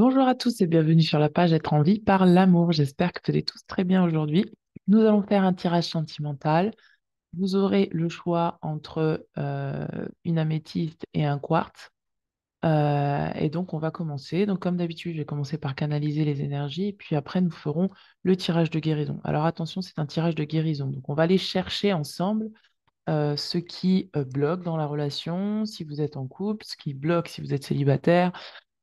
Bonjour à tous et bienvenue sur la page Être en vie par l'amour. J'espère que vous allez tous très bien aujourd'hui. Nous allons faire un tirage sentimental. Vous aurez le choix entre une améthyste et un quartz. Et donc, on va commencer. Donc, comme d'habitude, je vais commencer par canaliser les énergies et puis après, nous ferons le tirage de guérison. Alors, attention, c'est un tirage de guérison. Donc, on va aller chercher ensemble ce qui bloque dans la relation, si vous êtes en couple, ce qui bloque si vous êtes célibataire.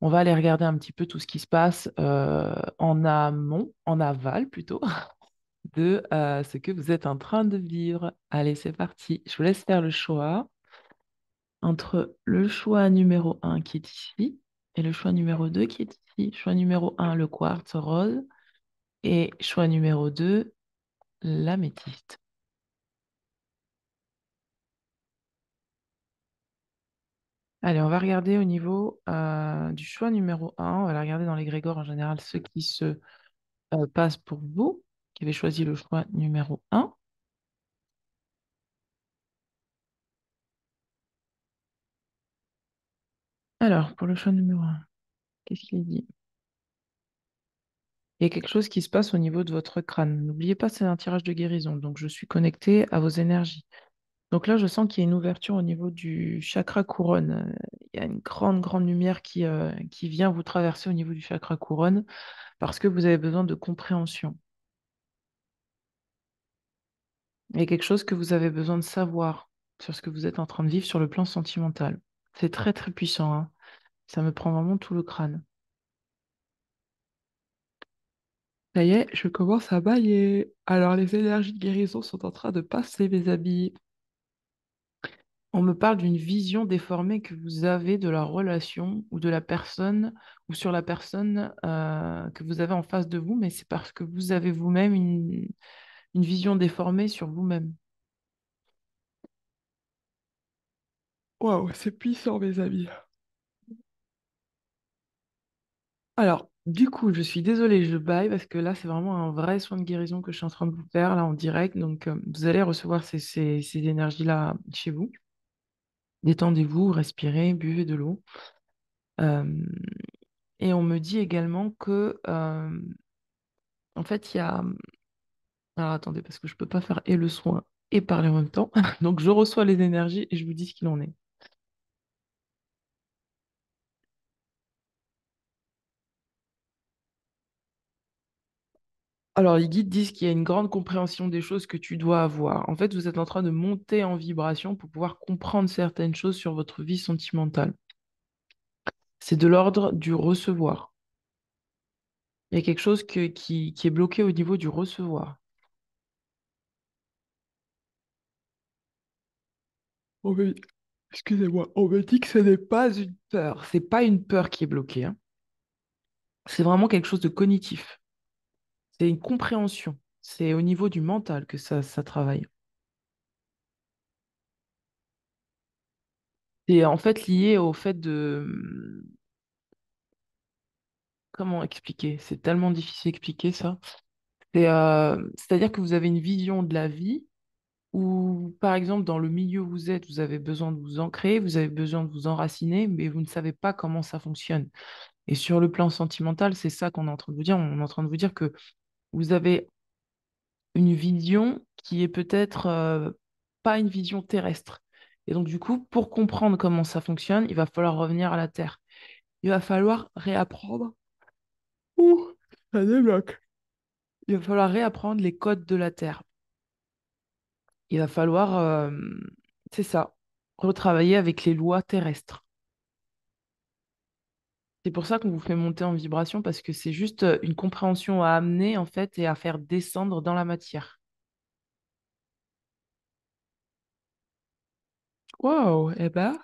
On va aller regarder un petit peu tout ce qui se passe en amont, en aval plutôt, de ce que vous êtes en train de vivre. Allez, c'est parti. Je vous laisse faire le choix entre le choix numéro un qui est ici et le choix numéro 2 qui est ici. Choix numéro un, le quartz rose, et choix numéro 2, l'améthyste. Allez, on va regarder au niveau du choix numéro un. On va la regarder dans l'égrégore en général, ceux qui se passent pour vous, qui avez choisi le choix numéro un. Alors, pour le choix numéro un, qu'est-ce qu'il dit? Il y a quelque chose qui se passe au niveau de votre crâne. N'oubliez pas, c'est un tirage de guérison, donc je suis connectée à vos énergies. Donc là, je sens qu'il y a une ouverture au niveau du chakra couronne. Il y a une grande, grande lumière qui vient vous traverser au niveau du chakra couronne parce que vous avez besoin de compréhension. Il y a quelque chose que vous avez besoin de savoir sur ce que vous êtes en train de vivre sur le plan sentimental. C'est très, très puissant, hein. Ça me prend vraiment tout le crâne. Ça y est, je commence à bailler. Alors, les énergies de guérison sont en train de passer, mes amis. On me parle d'une vision déformée que vous avez de la relation ou de la personne ou sur la personne que vous avez en face de vous, mais c'est parce que vous avez vous-même une vision déformée sur vous-même. Waouh, c'est puissant, mes amis. Alors, du coup, je suis désolée, je baille parce que là, c'est vraiment un vrai soin de guérison que je suis en train de vous faire, là, en direct. Donc, vous allez recevoir ces énergies-là chez vous. Détendez-vous, respirez, buvez de l'eau. Euh, et on me dit également que, en fait, il y a... Alors, attendez, parce que je ne peux pas faire et le soin et parler en même temps. Donc, je reçois les énergies et je vous dis ce qu'il en est. Alors, les guides disent qu'il y a une grande compréhension des choses que tu dois avoir. En fait, vous êtes en train de monter en vibration pour pouvoir comprendre certaines choses sur votre vie sentimentale. C'est de l'ordre du recevoir. Il y a quelque chose qui est bloqué au niveau du recevoir. On me- Excusez-moi, on me dit que ce n'est pas une peur. C'est pas une peur qui est bloquée, hein. C'est vraiment quelque chose de cognitif. C'est une compréhension. C'est au niveau du mental que ça travaille. C'est en fait lié au fait de... Comment expliquer? C'est tellement difficile d'expliquer ça. C'est-à-dire que vous avez une vision de la vie où, par exemple, dans le milieu où vous êtes, vous avez besoin de vous ancrer, vous avez besoin de vous enraciner, mais vous ne savez pas comment ça fonctionne. Et sur le plan sentimental, c'est ça qu'on est en train de vous dire. On est en train de vous dire que vous avez une vision qui est peut-être pas une vision terrestre. Et donc, du coup, pour comprendre comment ça fonctionne, il va falloir revenir à la Terre. Il va falloir réapprendre. Ouh, ça débloque. Il va falloir réapprendre les codes de la Terre. Il va falloir, c'est ça, retravailler avec les lois terrestres. C'est pour ça qu'on vous fait monter en vibration, parce que c'est juste une compréhension à amener, en fait, et à faire descendre dans la matière. Wow, eh ben,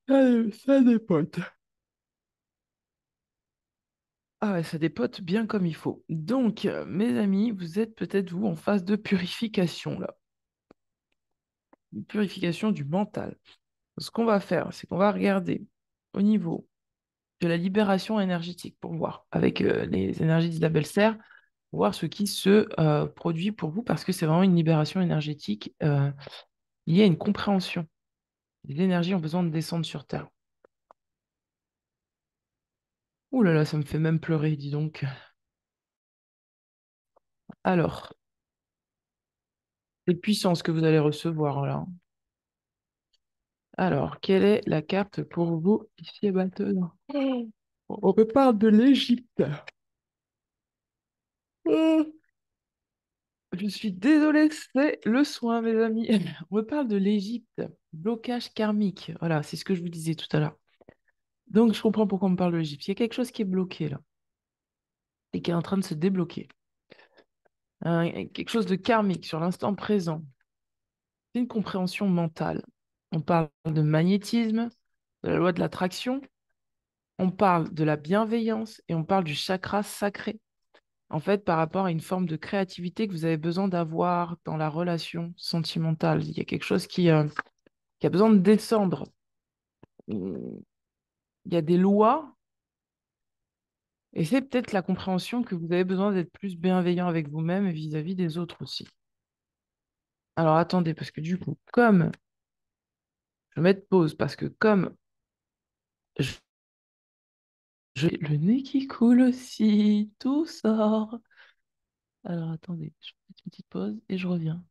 ça dépote. Ah ouais, ça dépote bien comme il faut. Donc, mes amis, vous êtes peut-être, vous, en phase de purification, là. Une purification du mental. Ce qu'on va faire, c'est qu'on va regarder au niveau de la libération énergétique pour voir, avec les énergies d'Isabelle Serre, voir ce qui se produit pour vous, parce que c'est vraiment une libération énergétique liée à une compréhension. Les énergies ont besoin de descendre sur Terre. Ouh là là, ça me fait même pleurer, dis donc. Alors, c'est puissant ce que vous allez recevoir là. Alors, quelle est la carte pour vous ici maintenant? On me parle de l'Égypte. Oh, je suis désolée, c'est le soin, mes amis. On me parle de l'Égypte. Blocage karmique. Voilà, c'est ce que je vous disais tout à l'heure. Donc, je comprends pourquoi on me parle de l'Égypte. Il y a quelque chose qui est bloqué là et qui est en train de se débloquer. Quelque chose de karmique sur l'instant présent. C'est une compréhension mentale. On parle de magnétisme, de la loi de l'attraction, on parle de la bienveillance et on parle du chakra sacré. En fait, par rapport à une forme de créativité que vous avez besoin d'avoir dans la relation sentimentale. Il y a quelque chose qui a besoin de descendre. Il y a des lois et c'est peut-être la compréhension que vous avez besoin d'être plus bienveillant avec vous-même et vis-à-vis des autres aussi. Alors attendez, parce que du coup, comme je vais mettre pause, parce que comme je, j'ai le nez qui coule aussi, tout sort. Alors attendez, je fais une petite pause et je reviens.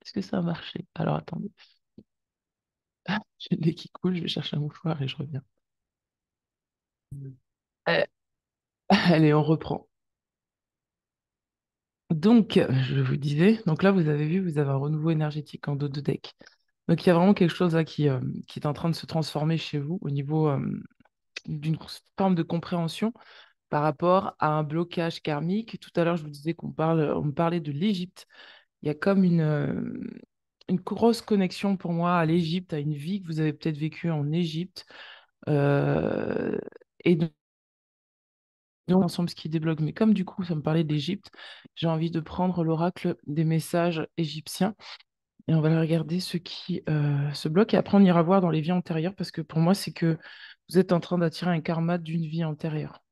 Est-ce que ça a marché? Alors attendez. J'ai le nez qui coule, je vais chercher un mouchoir et je reviens. Euh, Allez, on reprend. Donc, je vous disais, donc là, vous avez vu, vous avez un renouveau énergétique en dos de deck. Donc, il y a vraiment quelque chose là qui est en train de se transformer chez vous au niveau d'une forme de compréhension par rapport à un blocage karmique. Tout à l'heure, je vous disais on me parlait de l'Égypte. Il y a comme une grosse connexion pour moi à l'Égypte, à une vie que vous avez peut-être vécue en Égypte. Euh, et donc, ensemble, ce qui débloque. Mais comme du coup, ça me parlait d'Égypte, j'ai envie de prendre l'oracle des messages égyptiens et on va regarder ce qui se bloque. Et après, on ira voir dans les vies antérieures parce que pour moi, c'est que vous êtes en train d'attirer un karma d'une vie antérieure.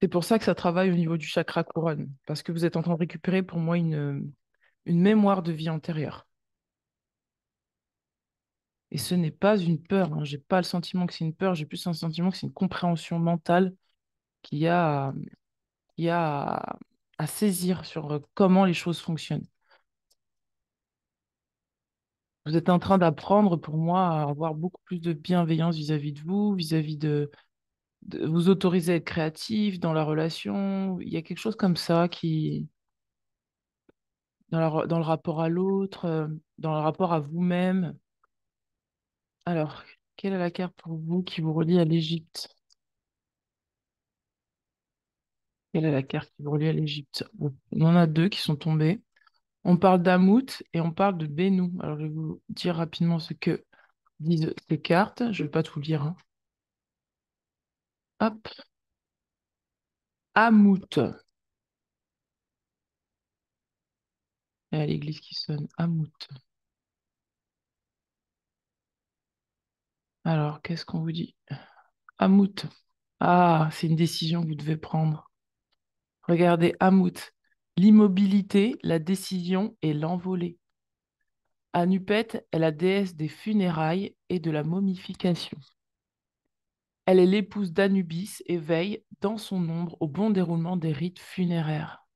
C'est pour ça que ça travaille au niveau du chakra couronne, parce que vous êtes en train de récupérer pour moi une mémoire de vie antérieure. Et ce n'est pas une peur, hein. J'ai pas le sentiment que c'est une peur, j'ai plus un sentiment que c'est une compréhension mentale qu'il y a, qu'il y a à saisir sur comment les choses fonctionnent. Vous êtes en train d'apprendre pour moi à avoir beaucoup plus de bienveillance vis-à-vis de vous, vis-à-vis de vous autoriser à être créatif dans la relation. Il y a quelque chose comme ça qui, dans le rapport à l'autre, dans le rapport à vous-même. Alors, quelle est la carte pour vous qui vous relie à l'Égypte? Quelle est la carte qui vous relie à l'Égypte? Bon, on en a deux qui sont tombées. On parle d'Amout et on parle de Bénou. Alors, je vais vous dire rapidement ce que disent ces cartes. Je ne vais pas tout lire, hein. Hop, Amout. Il y a l'église qui sonne. Amout. Alors, qu'est-ce qu'on vous dit? Amout. Ah, c'est une décision que vous devez prendre. Regardez, Amout. L'immobilité, la décision et l'envolée. Anupet est la déesse des funérailles et de la momification. Elle est l'épouse d'Anubis et veille, dans son ombre, au bon déroulement des rites funéraires.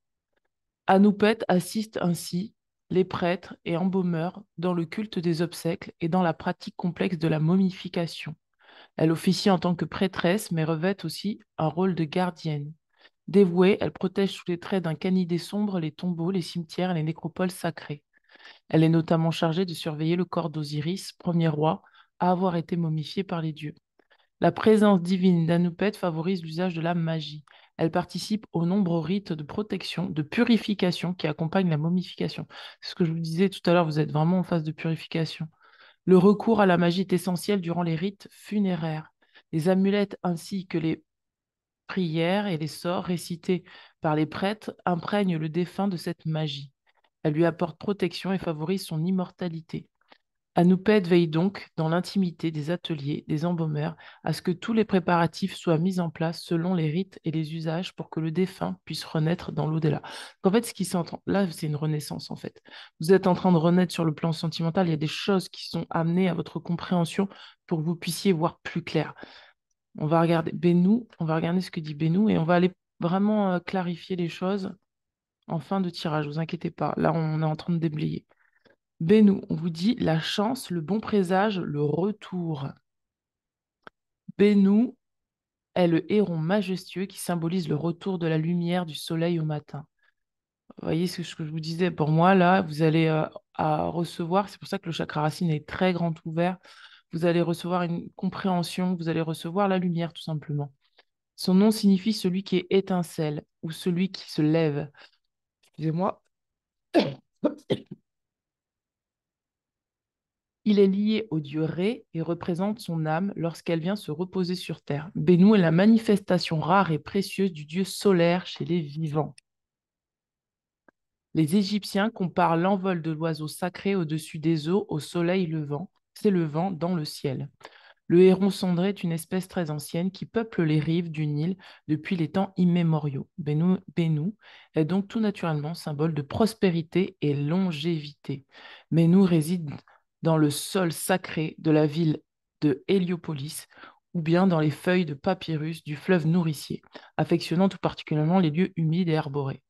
Anupet assiste ainsi les prêtres et embaumeurs dans le culte des obsèques et dans la pratique complexe de la momification. Elle officie en tant que prêtresse, mais revêt aussi un rôle de gardienne. Dévouée, elle protège sous les traits d'un canidé sombre les tombeaux, les cimetières et les nécropoles sacrées. Elle est notamment chargée de surveiller le corps d'Osiris, premier roi, à avoir été momifié par les dieux. La présence divine d'Anoupet favorise l'usage de la magie. Elle participe aux nombreux rites de protection, de purification qui accompagnent la momification. C'est ce que je vous disais tout à l'heure, vous êtes vraiment en phase de purification. Le recours à la magie est essentiel durant les rites funéraires. Les amulettes ainsi que les prières et les sorts récités par les prêtres imprègnent le défunt de cette magie. Elle lui apporte protection et favorise son immortalité. Anouped veille donc, dans l'intimité des ateliers, des embaumeurs, à ce que tous les préparatifs soient mis en place selon les rites et les usages pour que le défunt puisse renaître dans l'au-delà. En fait, ce qui s'entend, là, c'est une renaissance, en fait. Vous êtes en train de renaître sur le plan sentimental, il y a des choses qui sont amenées à votre compréhension pour que vous puissiez voir plus clair. On va regarder Bennu, on va regarder ce que dit Bennu et on va aller vraiment clarifier les choses en fin de tirage. Vous inquiétez pas, là on est en train de déblayer. Bennu, on vous dit la chance, le bon présage, le retour. Bennu est le héron majestueux qui symbolise le retour de la lumière du soleil au matin. Vous voyez ce que je vous disais, pour moi, là, vous allez à recevoir, c'est pour ça que le chakra racine est très grand ouvert, vous allez recevoir une compréhension, vous allez recevoir la lumière tout simplement. Son nom signifie celui qui étincelle ou celui qui se lève. Excusez-moi. Il est lié au dieu Ré et représente son âme lorsqu'elle vient se reposer sur Terre. Bennu est la manifestation rare et précieuse du dieu solaire chez les vivants. Les Égyptiens comparent l'envol de l'oiseau sacré au-dessus des eaux au soleil levant, s'élevant dans le ciel. Le héron cendré est une espèce très ancienne qui peuple les rives du Nil depuis les temps immémoriaux. Bennu est donc tout naturellement symbole de prospérité et longévité. Bennu réside dans le sol sacré de la ville de Héliopolis ou bien dans les feuilles de papyrus du fleuve nourricier, affectionnant tout particulièrement les lieux humides et arborés.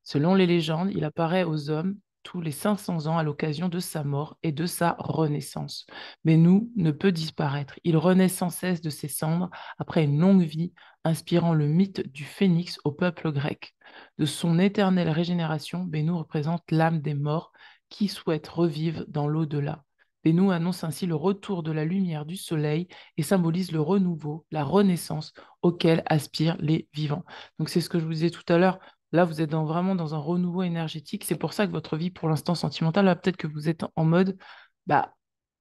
Selon les légendes, il apparaît aux hommes tous les 500 ans à l'occasion de sa mort et de sa renaissance. Mais nous ne peut disparaître. Il renaît sans cesse de ses cendres après une longue vie, inspirant le mythe du phénix au peuple grec. De son éternelle régénération, Bennu représente l'âme des morts qui souhaitent revivre dans l'au-delà. Bennu annonce ainsi le retour de la lumière du soleil et symbolise le renouveau, la renaissance auquel aspirent les vivants. Donc c'est ce que je vous disais tout à l'heure. Là, vous êtes vraiment dans un renouveau énergétique. C'est pour ça que votre vie, pour l'instant, sentimentale, là, peut-être que vous êtes en mode, bah,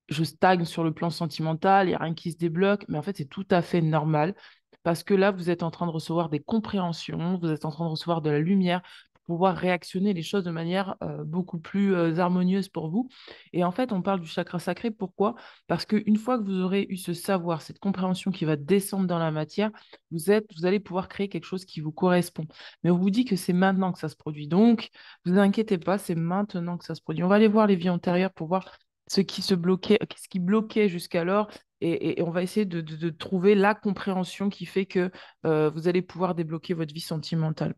je stagne sur le plan sentimental, il n'y a rien qui se débloque, mais en fait, c'est tout à fait normal parce que là, vous êtes en train de recevoir des compréhensions, vous êtes en train de recevoir de la lumière pour pouvoir réactionner les choses de manière beaucoup plus harmonieuse pour vous. Et en fait, on parle du chakra sacré. Pourquoi? Parce qu'une fois que vous aurez eu ce savoir, cette compréhension qui va descendre dans la matière, vous allez pouvoir créer quelque chose qui vous correspond. Mais on vous dit que c'est maintenant que ça se produit. Donc, ne vous inquiétez pas, c'est maintenant que ça se produit. On va aller voir les vies antérieures pour voir ce qui bloquait jusqu'alors, et on va essayer de trouver la compréhension qui fait que vous allez pouvoir débloquer votre vie sentimentale.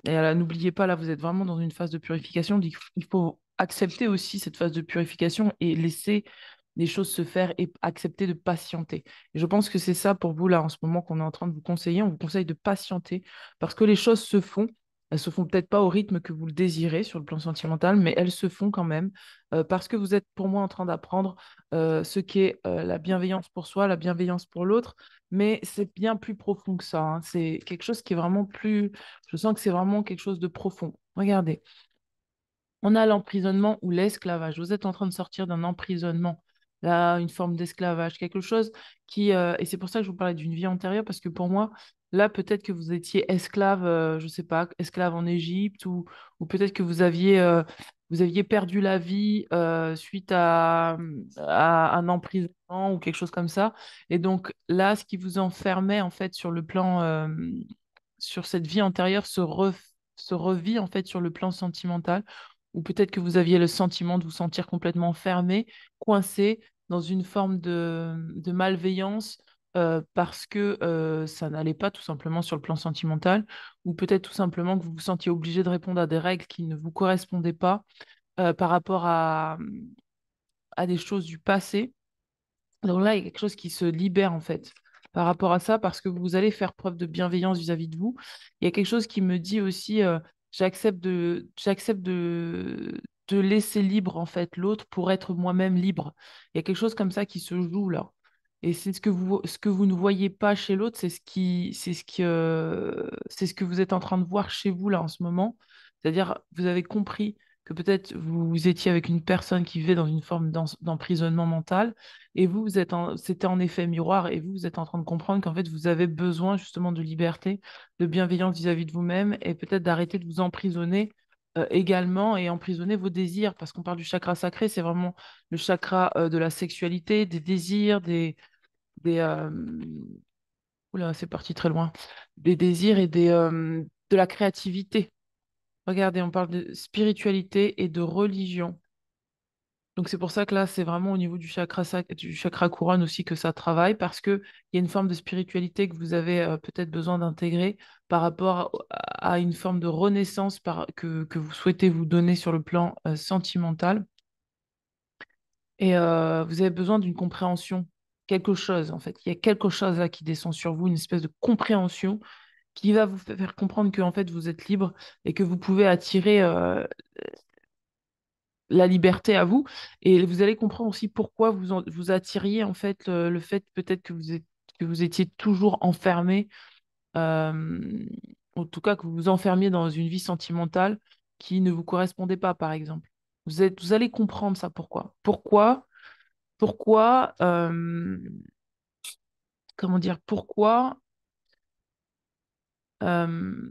Et là, n'oubliez pas, là, vous êtes vraiment dans une phase de purification. Il faut accepter aussi cette phase de purification et laisser les choses se faire et accepter de patienter. Et je pense que c'est ça pour vous, là, en ce moment, qu'on est en train de vous conseiller. On vous conseille de patienter parce que les choses se font. Elles se font peut-être pas au rythme que vous le désirez sur le plan sentimental, mais elles se font quand même parce que vous êtes pour moi en train d'apprendre ce qu'est la bienveillance pour soi, la bienveillance pour l'autre, mais c'est bien plus profond que ça, hein. C'est quelque chose qui est vraiment plus. Je sens que c'est vraiment quelque chose de profond. Regardez, on a l'emprisonnement ou l'esclavage. Vous êtes en train de sortir d'un emprisonnement, là, une forme d'esclavage, quelque chose qui... et c'est pour ça que je vous parlais d'une vie antérieure, parce que pour moi, là, peut-être que vous étiez esclave, je ne sais pas, esclave en Égypte, ou peut-être que vous aviez perdu la vie suite à un emprisonnement ou quelque chose comme ça. Et donc là, ce qui vous enfermait, en fait, sur le plan... sur cette vie antérieure se revit en fait sur le plan sentimental, ou peut-être que vous aviez le sentiment de vous sentir complètement fermé, coincé dans une forme de malveillance parce que ça n'allait pas tout simplement sur le plan sentimental, ou peut-être tout simplement que vous vous sentiez obligé de répondre à des règles qui ne vous correspondaient pas par rapport à des choses du passé. Donc là, il y a quelque chose qui se libère en fait par rapport à ça parce que vous allez faire preuve de bienveillance vis-à-vis de vous. Il y a quelque chose qui me dit aussi, j'accepte de laisser libre en fait l'autre pour être moi-même libre. Il y a quelque chose comme ça qui se joue là. Et c'est ce que vous ne voyez pas chez l'autre, c'est ce que vous êtes en train de voir chez vous là en ce moment. C'est-à-dire, vous avez compris que peut-être vous étiez avec une personne qui vivait dans une forme d'emprisonnement mental et c'était en effet miroir, et vous êtes en train de comprendre qu'en fait, vous avez besoin justement de liberté, de bienveillance vis-à-vis de vous-même, et peut-être d'arrêter de vous emprisonner également et emprisonner vos désirs, parce qu'on parle du chakra sacré, c'est vraiment le chakra de la sexualité, des désirs, des oula, c'est parti très loin, des désirs et de la créativité. Regardez, on parle de spiritualité et de religion. Donc c'est pour ça que là, c'est vraiment au niveau du chakra couronne aussi que ça travaille, parce qu'il y a une forme de spiritualité que vous avez peut-être besoin d'intégrer par rapport à une forme de renaissance que vous souhaitez vous donner sur le plan sentimental. Et vous avez besoin d'une compréhension, quelque chose en fait. Il y a quelque chose là qui descend sur vous, une espèce de compréhension qui va vous faire comprendre que en fait vous êtes libre et que vous pouvez attirer la liberté à vous. Et vous allez comprendre aussi pourquoi vous attiriez en fait le fait peut-être que vous étiez toujours enfermé, euh, en tout cas que vous vous enfermiez dans une vie sentimentale qui ne vous correspondait pas, par exemple. Vous allez comprendre ça pourquoi. Pourquoi, comment dire, pourquoi, euh,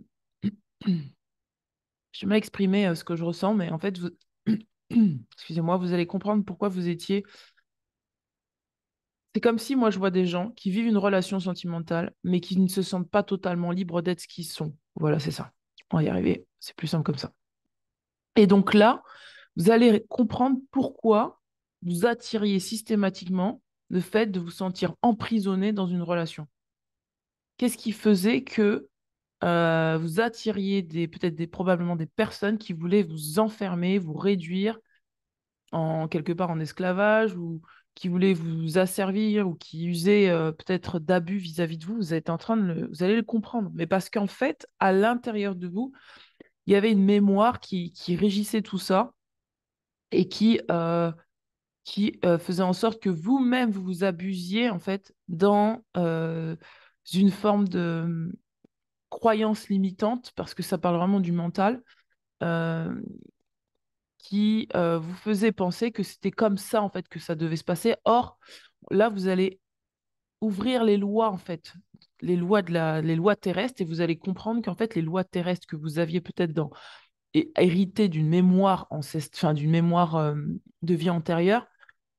je vais mal exprimer ce que je ressens, mais en fait, excusez-moi, vous allez comprendre pourquoi vous étiez. C'est comme si moi je vois des gens qui vivent une relation sentimentale, mais qui ne se sentent pas totalement libres d'être ce qu'ils sont. Voilà, c'est ça. On va y arriver. C'est plus simple comme ça. Et donc là, vous allez comprendre pourquoi vous attiriez systématiquement le fait de vous sentir emprisonné dans une relation. Qu'est-ce qui faisait que vous attiriez peut-être probablement des personnes qui voulaient vous enfermer, vous réduire en quelque part en esclavage ou qui voulaient vous asservir ou qui usaient peut-être d'abus vis-à-vis de vous, vous allez le comprendre. Mais parce qu'en fait, à l'intérieur de vous, il y avait une mémoire qui régissait tout ça et qui faisait en sorte que vous-même, vous vous abusiez en fait dans une forme de croyance limitante, parce que ça parle vraiment du mental, euh, qui vous faisait penser que c'était comme ça en fait que ça devait se passer. Or, là, vous allez ouvrir les lois en fait, les lois terrestres, et vous allez comprendre qu'en fait, les lois terrestres que vous aviez peut-être et héritées d'une mémoire enfin, d'une mémoire de vie antérieure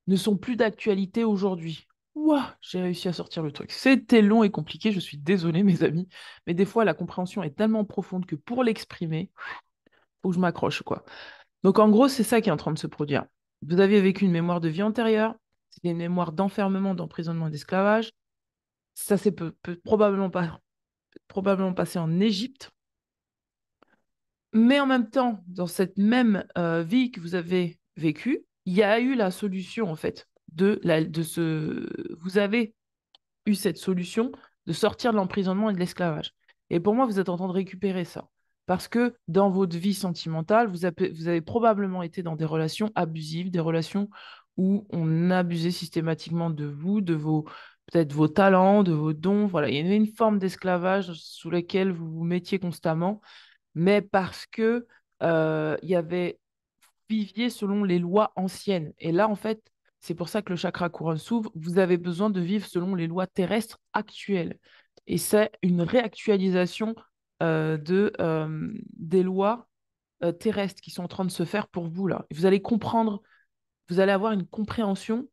ne sont plus d'actualité aujourd'hui. Ouah, j'ai réussi à sortir le truc. C'était long et compliqué, je suis désolée mes amis, mais des fois la compréhension est tellement profonde que pour l'exprimer, faut que je m'accroche quoi. Donc en gros, c'est ça qui est en train de se produire. Vous aviez vécu une mémoire de vie antérieure, c'était une mémoire d'enfermement, d'emprisonnement et d'esclavage. Ça s'est probablement passé en Égypte. Mais en même temps, dans cette même vie que vous avez vécue, il y a eu la solution en fait de ce. Vous avez eu cette solution de sortir de l'emprisonnement et de l'esclavage. Et pour moi, vous êtes en train de récupérer ça. Parce que dans votre vie sentimentale, vous avez probablement été dans des relations abusives, des relations où on abusait systématiquement de vous, de peut-être vos talents, de vos dons. Voilà, il y avait une forme d'esclavage sous laquelle vous vous mettiez constamment, mais parce que il y avait viviez selon les lois anciennes. Et là, en fait, c'est pour ça que le chakra couronne s'ouvre. Vous avez besoin de vivre selon les lois terrestres actuelles. Et c'est une réactualisation des lois terrestres qui sont en train de se faire pour vous là. Et vous allez comprendre, vous allez avoir une compréhension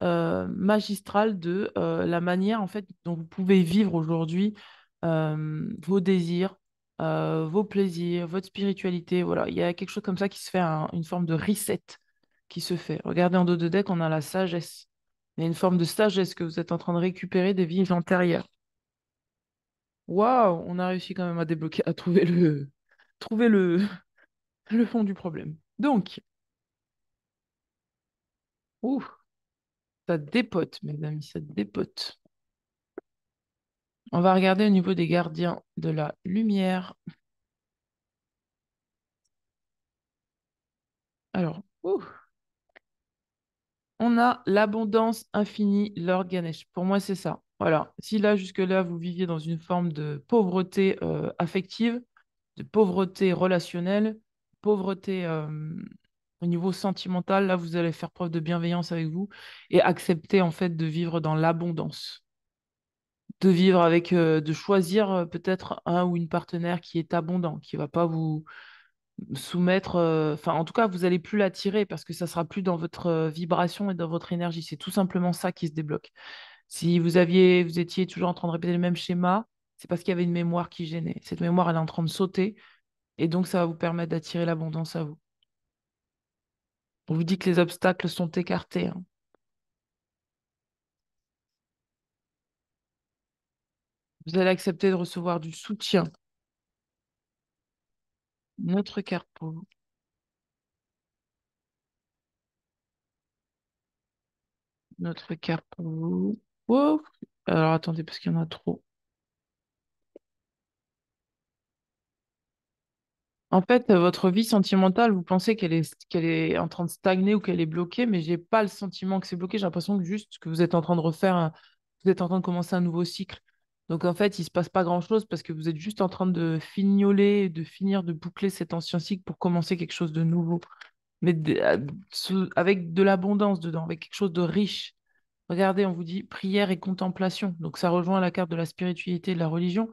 magistrale de la manière en fait dont vous pouvez vivre aujourd'hui vos désirs, vos plaisirs, votre spiritualité. Voilà, il y a quelque chose comme ça qui se fait, une forme de reset qui se fait. Regardez en dos de deck, on a la sagesse. Il y a une forme de sagesse que vous êtes en train de récupérer des vies antérieures. Waouh, on a réussi quand même à débloquer, à trouver le fond du problème. Donc, ouh, ça dépote, mes amis, ça dépote. On va regarder au niveau des gardiens de la lumière. Alors, ouh, on a l'abondance infinie, Lord Ganesh. Pour moi, c'est ça. Voilà. Si là, jusque-là, vous viviez dans une forme de pauvreté affective, de pauvreté relationnelle, pauvreté au niveau sentimental, là, vous allez faire preuve de bienveillance avec vous et accepter en fait de vivre dans l'abondance. De vivre avec, de choisir peut-être un ou une partenaire qui est abondant, qui va pas vous soumettre, enfin en tout cas vous allez plus l'attirer parce que ça sera plus dans votre vibration et dans votre énergie. C'est tout simplement ça qui se débloque. Si vous étiez toujours en train de répéter le même schéma, c'est parce qu'il y avait une mémoire qui gênait. Cette mémoire elle est en train de sauter et donc ça va vous permettre d'attirer l'abondance à vous. On vous dit que les obstacles sont écartés, hein. Vous allez accepter de recevoir du soutien. Une autre carte pour vous. Une autre carte pour vous. Wow. Alors attendez, parce qu'il y en a trop. En fait, votre vie sentimentale, vous pensez qu'elle est en train de stagner ou qu'elle est bloquée, mais j'ai pas le sentiment que c'est bloqué. J'ai l'impression que juste que vous êtes en train de vous êtes en train de commencer un nouveau cycle. Donc en fait, il se passe pas grand-chose parce que vous êtes juste en train de fignoler, de finir de boucler cet ancien cycle pour commencer quelque chose de nouveau, mais avec de l'abondance dedans, avec quelque chose de riche. Regardez, on vous dit prière et contemplation. Donc ça rejoint la carte de la spiritualité et de la religion.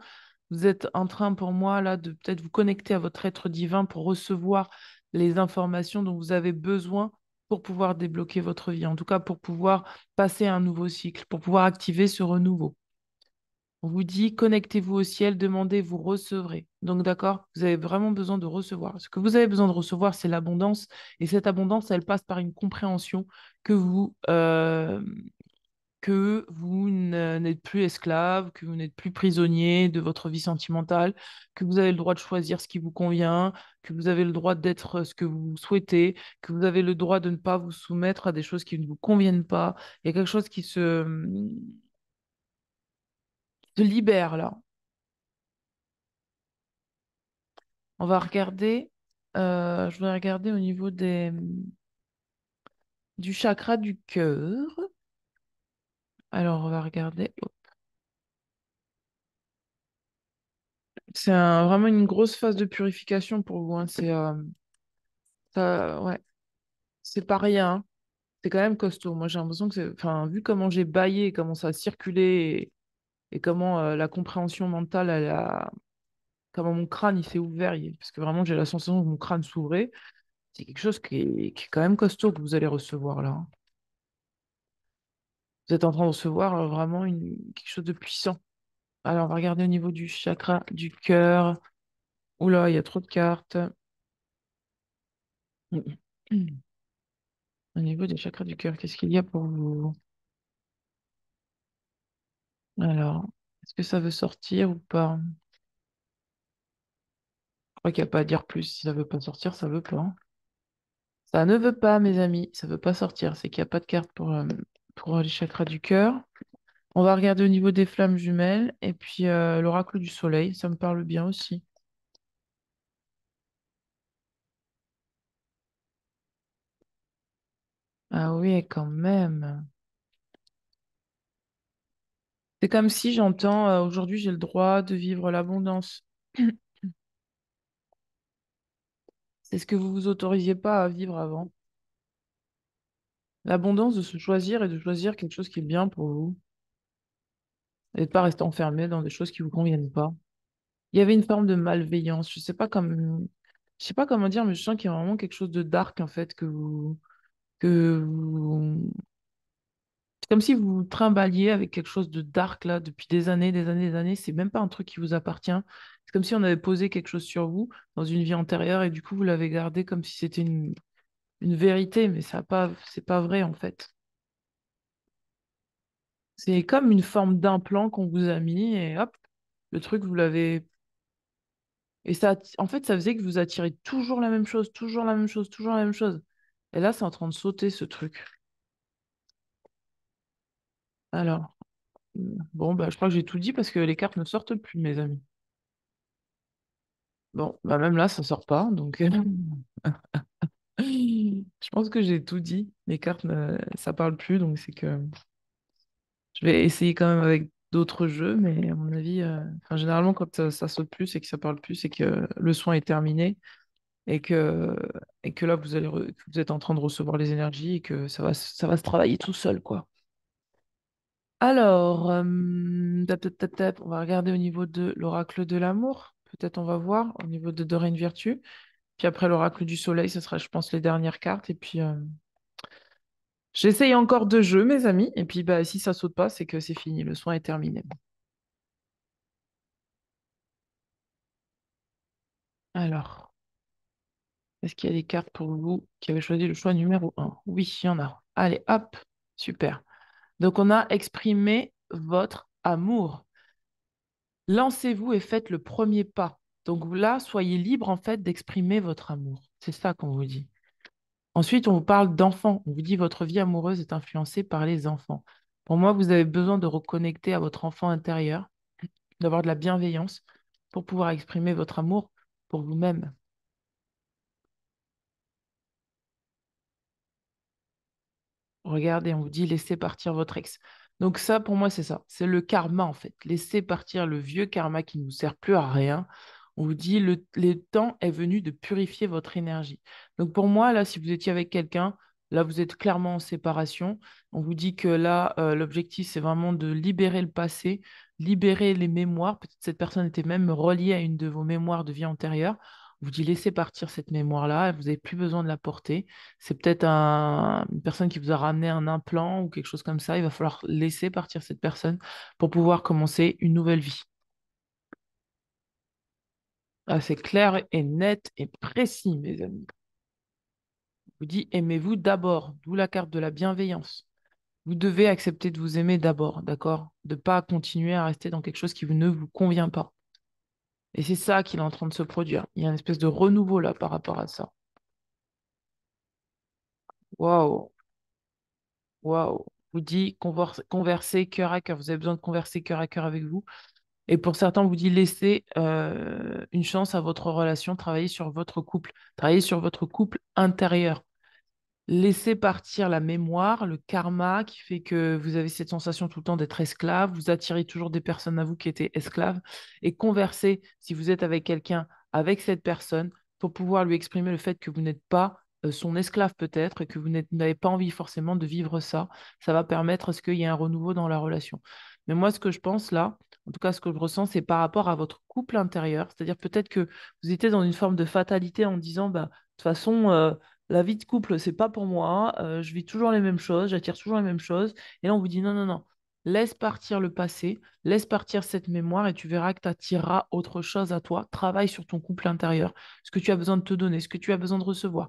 Vous êtes en train pour moi là de peut-être vous connecter à votre être divin pour recevoir les informations dont vous avez besoin pour pouvoir débloquer votre vie. En tout cas, pour pouvoir passer à un nouveau cycle, pour pouvoir activer ce renouveau. On vous dit connectez-vous au ciel, demandez, vous recevrez. Donc d'accord, vous avez vraiment besoin de recevoir. Ce que vous avez besoin de recevoir, c'est l'abondance. Et cette abondance, elle passe par une compréhension que vous n'êtes plus esclave, que vous n'êtes plus prisonnier de votre vie sentimentale, que vous avez le droit de choisir ce qui vous convient, que vous avez le droit d'être ce que vous souhaitez, que vous avez le droit de ne pas vous soumettre à des choses qui ne vous conviennent pas. Il y a quelque chose qui se libère là. On va regarder, je vais regarder au niveau du chakra du cœur. Alors, on va regarder. C'est vraiment une grosse phase de purification pour vous, hein. Ouais, c'est pas rien, hein. C'est quand même costaud. Moi, j'ai l'impression que enfin, vu comment j'ai bâillé, comment ça a circulé et comment la compréhension mentale, comment mon crâne il s'est ouvert, parce que vraiment j'ai la sensation que mon crâne s'ouvrait. C'est quelque chose qui est quand même costaud que vous allez recevoir là, hein. Vous êtes en train de recevoir vraiment quelque chose de puissant. Alors, on va regarder au niveau du chakra du cœur. Oula, il y a trop de cartes. Au niveau des chakras du cœur, qu'est-ce qu'il y a pour vous? Alors, est-ce que ça veut sortir ou pas? Je crois qu'il n'y a pas à dire plus. Si ça veut pas sortir, ça veut pas, hein. Ça ne veut pas, mes amis. Ça veut pas sortir. C'est qu'il n'y a pas de carte pour les chakras du cœur. On va regarder au niveau des flammes jumelles et puis l'oracle du soleil. Ça me parle bien aussi. Ah oui, quand même. C'est comme si j'entends aujourd'hui, j'ai le droit de vivre l'abondance. C'est ce que vous vous autorisiez pas à vivre avant. L'abondance de se choisir et de choisir quelque chose qui est bien pour vous et de pas rester enfermé dans des choses qui vous conviennent pas. Il y avait une forme de malveillance. Je sais pas comment dire, mais je sens qu'il y a vraiment quelque chose de dark en fait c'est comme si vous vous trimballiez avec quelque chose de dark là depuis des années, des années, des années. C'est même pas un truc qui vous appartient. C'est comme si on avait posé quelque chose sur vous dans une vie antérieure et du coup vous l'avez gardé comme si c'était une vérité, mais c'est pas vrai en fait. C'est comme une forme d'implant qu'on vous a mis et hop, le truc vous l'avez. Et ça, en fait, ça faisait que vous attirez toujours la même chose, toujours la même chose, toujours la même chose. Et là, c'est en train de sauter ce truc. Alors, bon, bah, je crois que j'ai tout dit parce que les cartes ne sortent plus, mes amis. Bon, bah, même là, ça sort pas, donc je pense que j'ai tout dit. Les cartes, ça parle plus, donc c'est que je vais essayer quand même avec d'autres jeux, mais à mon avis, enfin, généralement, quand ça saute plus et que ça parle plus, c'est que le soin est terminé et que, et que là, que vous êtes en train de recevoir les énergies et que ça va se travailler tout seul, quoi. Alors, on va regarder au niveau de l'oracle de l'amour. Peut-être on va voir au niveau de Doreen Virtue. Puis après l'oracle du soleil, ce sera, je pense, les dernières cartes. Et puis, j'essaye encore 2 jeux, mes amis. Et puis, bah, si ça saute pas, c'est que c'est fini. Le soin est terminé. Alors, Est-ce qu'il y a des cartes pour vous qui avez choisi le choix numéro un? Oui, il y en a. Allez, hop, super. Donc, on a exprimé votre amour. Lancez-vous et faites le premier pas. Donc là, soyez libre en fait d'exprimer votre amour. C'est ça qu'on vous dit. Ensuite, on vous parle d'enfants. On vous dit votre vie amoureuse est influencée par les enfants. Pour moi, vous avez besoin de reconnecter à votre enfant intérieur, d'avoir de la bienveillance pour pouvoir exprimer votre amour pour vous-même. Regardez, on vous dit laissez partir votre ex. Donc ça, pour moi, c'est ça. C'est le karma, en fait. Laissez partir le vieux karma qui ne vous sert plus à rien. On vous dit le temps est venu de purifier votre énergie. Donc pour moi, là, si vous étiez avec quelqu'un, là, vous êtes clairement en séparation. On vous dit que là, l'objectif, c'est vraiment de libérer le passé, libérer les mémoires. Peut-être cette personne était même reliée à une de vos mémoires de vie antérieure. On vous dit laissez partir cette mémoire-là. Vous n'avez plus besoin de la porter. C'est peut-être une personne qui vous a ramené un implant ou quelque chose comme ça. Il va falloir laisser partir cette personne pour pouvoir commencer une nouvelle vie. Ah, c'est clair et net et précis, mes amis. Je vous dis, aimez-vous d'abord, d'où la carte de la bienveillance. Vous devez accepter de vous aimer d'abord, d'accord? De ne pas continuer à rester dans quelque chose qui ne vous convient pas. Et c'est ça qui est en train de se produire. Il y a une espèce de renouveau là par rapport à ça. Waouh, waouh. Je vous dis, conversez cœur à cœur. Vous avez besoin de converser cœur à cœur avec vous. Et pour certains, on vous dit laissez une chance à votre relation, travaillez sur votre couple, travaillez sur votre couple intérieur. Laissez partir la mémoire, le karma qui fait que vous avez cette sensation tout le temps d'être esclave, vous attirez toujours des personnes à vous qui étaient esclaves, et conversez, si vous êtes avec quelqu'un, avec cette personne, pour pouvoir lui exprimer le fait que vous n'êtes pas son esclave peut-être, et que n'avez pas envie forcément de vivre ça. Ça va permettre à ce qu'il y ait un renouveau dans la relation. Mais moi, ce que je pense là, en tout cas ce que je ressens, c'est par rapport à votre couple intérieur, c'est-à-dire peut-être que vous étiez dans une forme de fatalité en disant, bah, de toute façon, la vie de couple, c'est pas pour moi. Je vis toujours les mêmes choses, j'attire toujours les mêmes choses. Et là, on vous dit non, non, non. Laisse partir le passé, laisse partir cette mémoire et tu verras que tu attireras autre chose à toi. Travaille sur ton couple intérieur, ce que tu as besoin de te donner, ce que tu as besoin de recevoir.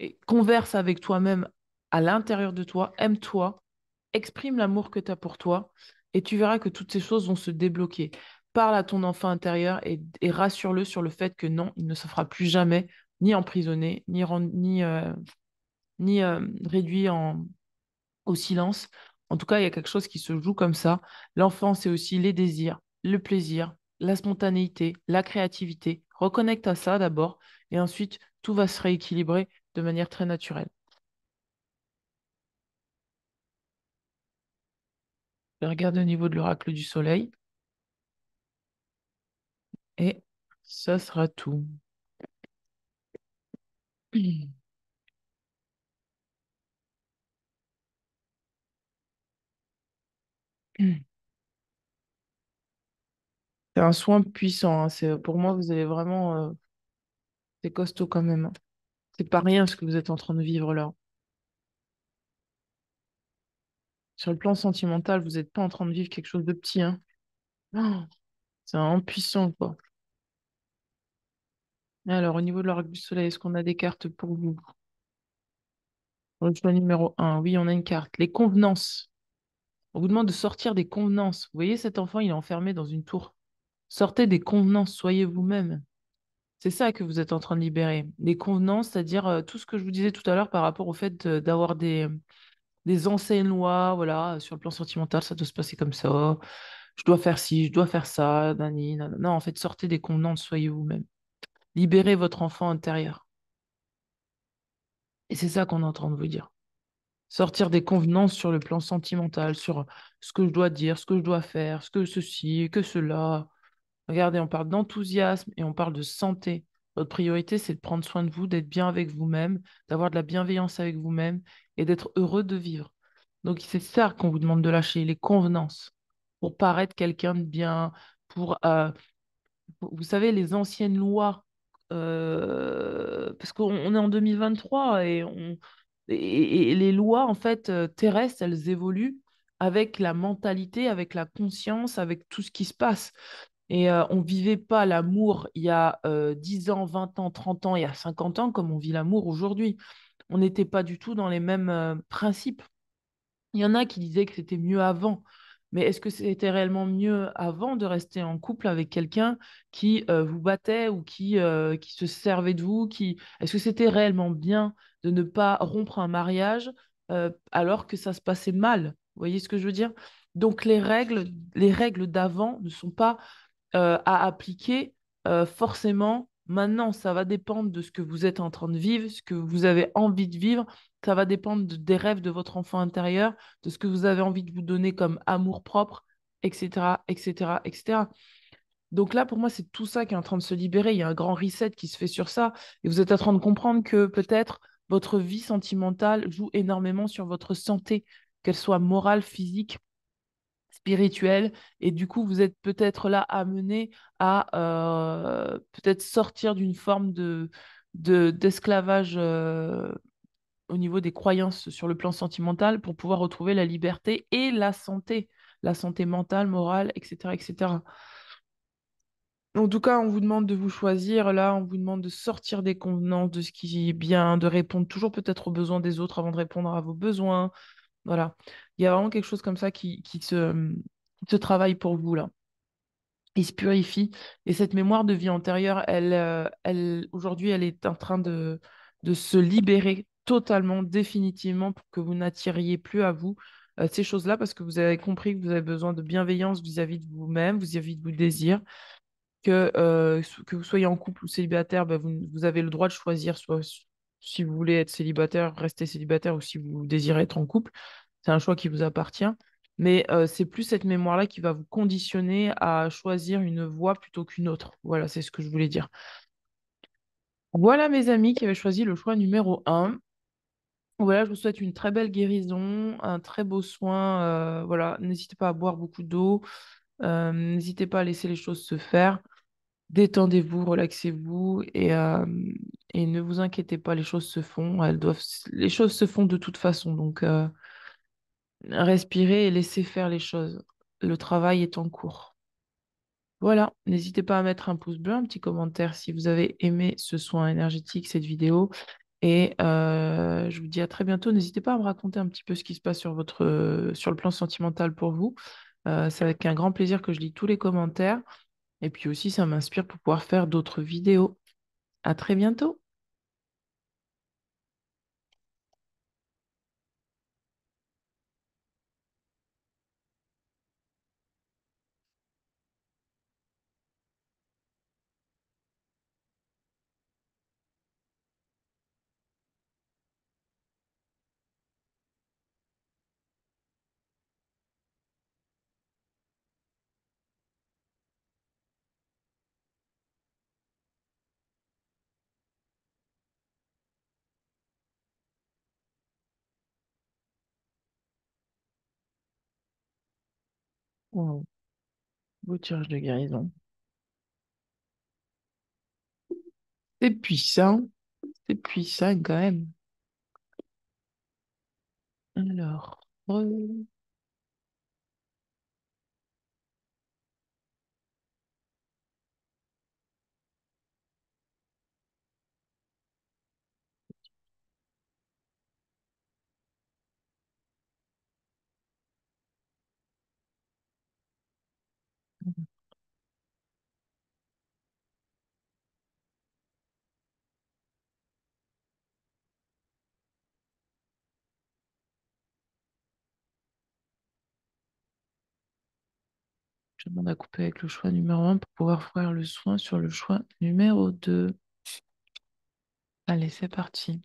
Et converse avec toi-même à l'intérieur de toi, aime-toi, exprime l'amour que tu as pour toi et tu verras que toutes ces choses vont se débloquer. Parle à ton enfant intérieur et rassure-le sur le fait que non, il ne se fera plus jamais ni emprisonné, ni réduit au silence. En tout cas, il y a quelque chose qui se joue comme ça. L'enfant, c'est aussi les désirs, le plaisir, la spontanéité, la créativité. Reconnecte à ça d'abord et ensuite, tout va se rééquilibrer de manière très naturelle. Je regarde au niveau de l'oracle du soleil et ça sera tout. C'est un soin puissant, hein. Pour moi, vous allez vraiment. C'est costaud quand même, hein. C'est pas rien ce que vous êtes en train de vivre là. Sur le plan sentimental, vous n'êtes pas en train de vivre quelque chose de petit, hein. Oh, c'est un puissant, quoi. Alors, au niveau de l'oracle du soleil, est-ce qu'on a des cartes pour vous? Pour le choix numéro un, oui, on a une carte. Les convenances. On vous demande de sortir des convenances. Vous voyez, cet enfant, il est enfermé dans une tour. Sortez des convenances, soyez vous-même. C'est ça que vous êtes en train de libérer. Les convenances, c'est-à-dire tout ce que je vous disais tout à l'heure par rapport au fait d'avoir des anciennes lois, voilà, sur le plan sentimental, ça doit se passer comme ça. Je dois faire ci, je dois faire ça, nani, nanana. Non, en fait, sortez des convenances, soyez vous-même. Libérez votre enfant intérieur. Et c'est ça qu'on est en train de vous dire. Sortir des convenances sur le plan sentimental, sur ce que je dois dire, ce que je dois faire, ce que ceci, que cela. Regardez, on parle d'enthousiasme et on parle de santé. Votre priorité, c'est de prendre soin de vous, d'être bien avec vous-même, d'avoir de la bienveillance avec vous-même et d'être heureux de vivre. Donc, c'est ça qu'on vous demande de lâcher, les convenances, pour paraître quelqu'un de bien, pour, vous savez, les anciennes lois, parce qu'on est en 2023 et les lois, en fait, terrestres, elles évoluent avec la mentalité, avec la conscience, avec tout ce qui se passe. Et on ne vivait pas l'amour il y a 10 ans, 20 ans, 30 ans, il y a 50 ans comme on vit l'amour aujourd'hui. On n'était pas du tout dans les mêmes principes. Il y en a qui disaient que c'était mieux avant. Mais est-ce que c'était réellement mieux avant de rester en couple avec quelqu'un qui vous battait ou qui se servait de vous, qui... Est-ce que c'était réellement bien de ne pas rompre un mariage alors que ça se passait mal? Vous voyez ce que je veux dire? Donc les règles d'avant ne sont pas à appliquer forcément maintenant. Ça va dépendre de ce que vous êtes en train de vivre, ce que vous avez envie de vivre. Ça va dépendre des rêves de votre enfant intérieur, de ce que vous avez envie de vous donner comme amour propre, etc., etc., etc. Donc là, pour moi, c'est tout ça qui est en train de se libérer. Il y a un grand reset qui se fait sur ça. Et vous êtes en train de comprendre que peut-être votre vie sentimentale joue énormément sur votre santé, qu'elle soit morale, physique, spirituel et du coup vous êtes peut-être là amené à peut-être sortir d'une forme d'esclavage au niveau des croyances sur le plan sentimental pour pouvoir retrouver la liberté et la santé mentale, morale, etc., etc. En tout cas, on vous demande de vous choisir. Là, on vous demande de sortir des convenances de ce qui est bien, de répondre toujours peut-être aux besoins des autres avant de répondre à vos besoins. Voilà. Il y a vraiment quelque chose comme ça qui se travaille pour vous, là. Il se purifie. Et cette mémoire de vie antérieure, aujourd'hui, elle est en train de se libérer totalement, définitivement, pour que vous n'attiriez plus à vous ces choses-là, parce que vous avez compris que vous avez besoin de bienveillance vis-à-vis de vous-même, vis-à-vis de vos désirs, que vous soyez en couple ou célibataire, ben, vous avez le droit de choisir, soit si vous voulez être célibataire, rester célibataire, ou si vous désirez être en couple. C'est un choix qui vous appartient. Mais c'est plus cette mémoire-là qui va vous conditionner à choisir une voie plutôt qu'une autre. Voilà, c'est ce que je voulais dire. Voilà mes amis qui avaient choisi le choix numéro un. Voilà, je vous souhaite une très belle guérison, un très beau soin. Voilà, n'hésitez pas à boire beaucoup d'eau. N'hésitez pas à laisser les choses se faire. Détendez-vous, relaxez-vous et ne vous inquiétez pas, les choses se font. Les choses se font de toute façon. Donc, respirez et laissez faire les choses. Le travail est en cours. Voilà, n'hésitez pas à mettre un pouce bleu, un petit commentaire si vous avez aimé ce soin énergétique, cette vidéo. Et je vous dis à très bientôt. N'hésitez pas à me raconter un petit peu ce qui se passe sur le plan sentimental pour vous. C'est avec un grand plaisir que je lis tous les commentaires. Et puis aussi, ça m'inspire pour pouvoir faire d'autres vidéos. À très bientôt. Wow, beau tirage de guérison. C'est puissant quand même. Alors, je demande à couper avec le choix numéro un pour pouvoir faire le soin sur le choix numéro 2. Allez, c'est parti.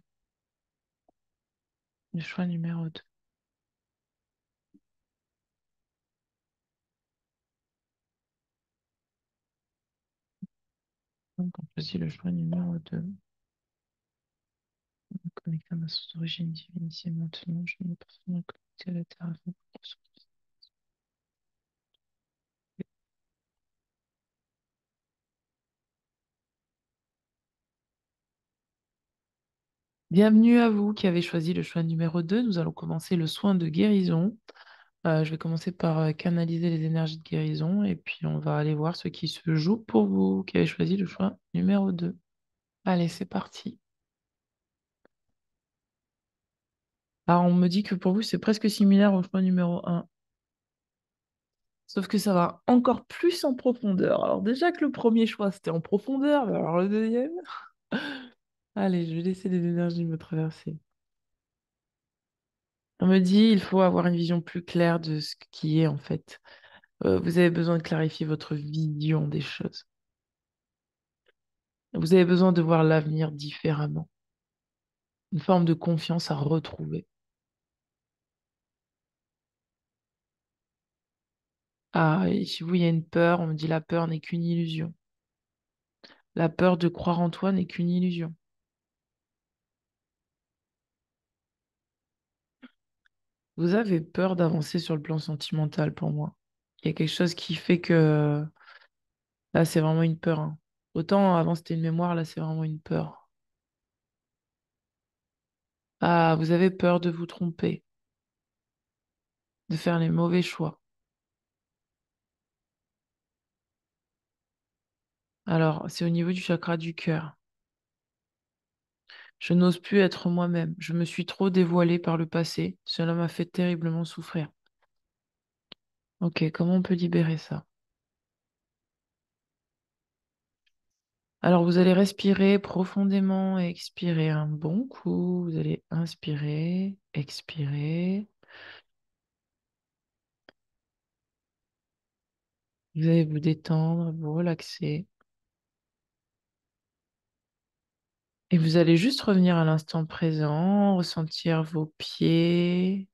Le choix numéro 2. Donc, on choisit le choix numéro 2. Connecter à ma source d'origine divine ici et maintenant. Je me personnellement connecter à la terre afin que bienvenue à vous qui avez choisi le choix numéro 2. Nous allons commencer le soin de guérison. Je vais commencer par canaliser les énergies de guérison et puis on va aller voir ce qui se joue pour vous qui avez choisi le choix numéro 2. Allez, c'est parti. Alors, on me dit que pour vous, c'est presque similaire au choix numéro 1. Sauf que ça va encore plus en profondeur. Alors déjà que le premier choix, c'était en profondeur, mais alors le deuxième... Allez, je vais laisser les énergies me traverser. On me dit il faut avoir une vision plus claire de ce qui est en fait. Vous avez besoin de clarifier votre vision des choses. Vous avez besoin de voir l'avenir différemment. Une forme de confiance à retrouver. Ah, et chez vous, il y a une peur. On me dit la peur n'est qu'une illusion. La peur de croire en toi n'est qu'une illusion. Vous avez peur d'avancer sur le plan sentimental pour moi. Il y a quelque chose qui fait que là, c'est vraiment une peur, hein. Autant avant, c'était une mémoire, là, c'est vraiment une peur. Ah, vous avez peur de vous tromper, de faire les mauvais choix. Alors, c'est au niveau du chakra du cœur. Je n'ose plus être moi-même. Je me suis trop dévoilée par le passé. Cela m'a fait terriblement souffrir. Ok, comment on peut libérer ça? Alors, vous allez respirer profondément et expirer un bon coup. Vous allez inspirer, expirer. Vous allez vous détendre, vous relaxer. Et vous allez juste revenir à l'instant présent, ressentir vos pieds,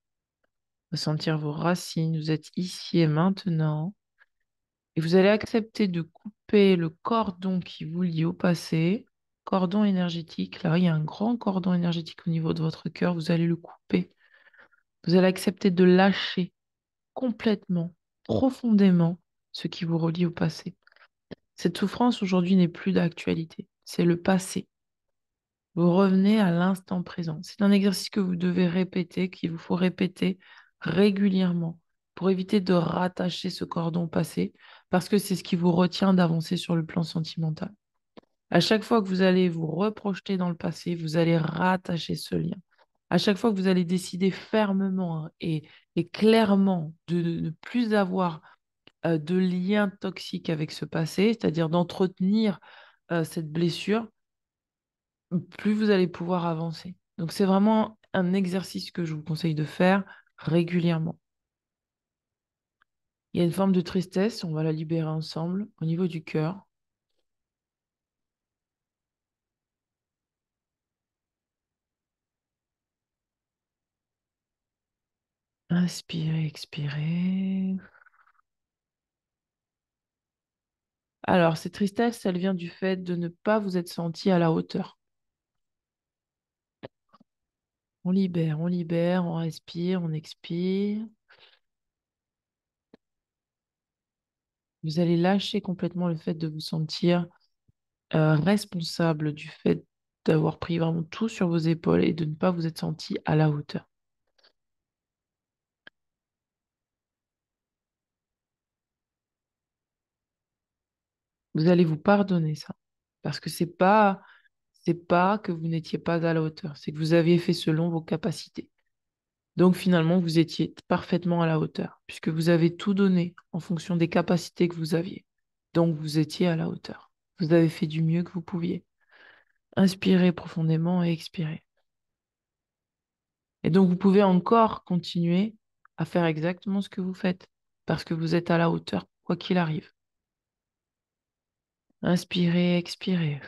ressentir vos racines. Vous êtes ici et maintenant. Et vous allez accepter de couper le cordon qui vous lie au passé, cordon énergétique. Là, il y a un grand cordon énergétique au niveau de votre cœur. Vous allez le couper. Vous allez accepter de lâcher complètement, profondément, ce qui vous relie au passé. Cette souffrance aujourd'hui n'est plus d'actualité. C'est le passé. Vous revenez à l'instant présent. C'est un exercice que vous devez répéter, qu'il vous faut répéter régulièrement pour éviter de rattacher ce cordon passé, parce que c'est ce qui vous retient d'avancer sur le plan sentimental. À chaque fois que vous allez vous reprojeter dans le passé, vous allez rattacher ce lien. À chaque fois que vous allez décider fermement, hein, et clairement de ne plus avoir de lien toxique avec ce passé, c'est-à-dire d'entretenir cette blessure, plus vous allez pouvoir avancer. Donc c'est vraiment un exercice que je vous conseille de faire régulièrement. Il y a une forme de tristesse, on va la libérer ensemble au niveau du cœur. Inspirez, expirez. Alors, cette tristesse, elle vient du fait de ne pas vous être senti à la hauteur. On libère, on respire, on expire. Vous allez lâcher complètement le fait de vous sentir responsable du fait d'avoir pris vraiment tout sur vos épaules et de ne pas vous être senti à la hauteur. Vous allez vous pardonner ça. Parce que c'est pas que vous n'étiez pas à la hauteur, c'est que vous aviez fait selon vos capacités. Donc finalement, vous étiez parfaitement à la hauteur, puisque vous avez tout donné en fonction des capacités que vous aviez. Donc vous étiez à la hauteur. Vous avez fait du mieux que vous pouviez. Inspirez profondément et expirez. Et donc vous pouvez encore continuer à faire exactement ce que vous faites, parce que vous êtes à la hauteur, quoi qu'il arrive. Inspirez, expirez,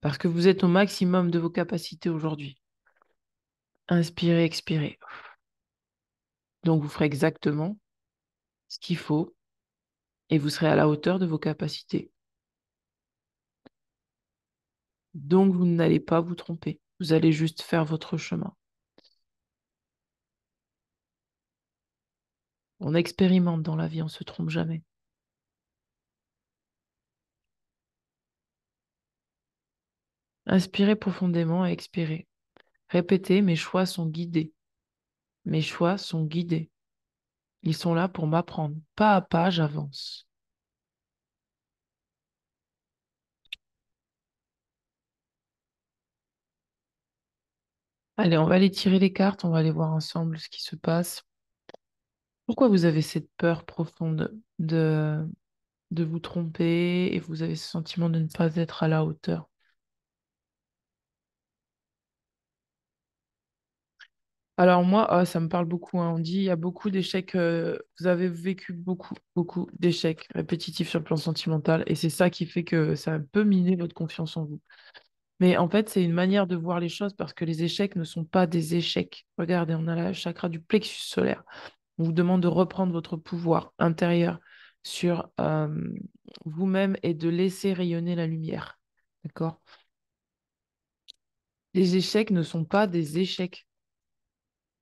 parce que vous êtes au maximum de vos capacités aujourd'hui. Inspirez, expirez. Donc, vous ferez exactement ce qu'il faut et vous serez à la hauteur de vos capacités. Donc, vous n'allez pas vous tromper. Vous allez juste faire votre chemin. On expérimente dans la vie, on ne se trompe jamais. Inspirez profondément et expirez. Répétez, mes choix sont guidés. Mes choix sont guidés. Ils sont là pour m'apprendre. Pas à pas, j'avance. Allez, on va aller tirer les cartes, on va aller voir ensemble ce qui se passe. Pourquoi vous avez cette peur profonde de vous tromper et vous avez ce sentiment de ne pas être à la hauteur? Alors moi, ça me parle beaucoup, hein. On dit il y a beaucoup d'échecs. Vous avez vécu beaucoup d'échecs répétitifs sur le plan sentimental et c'est ça qui fait que ça peut miner votre confiance en vous. Mais en fait, c'est une manière de voir les choses parce que les échecs ne sont pas des échecs. Regardez, on a la chakra du plexus solaire. On vous demande de reprendre votre pouvoir intérieur sur vous-même et de laisser rayonner la lumière. D'accord? Les échecs ne sont pas des échecs.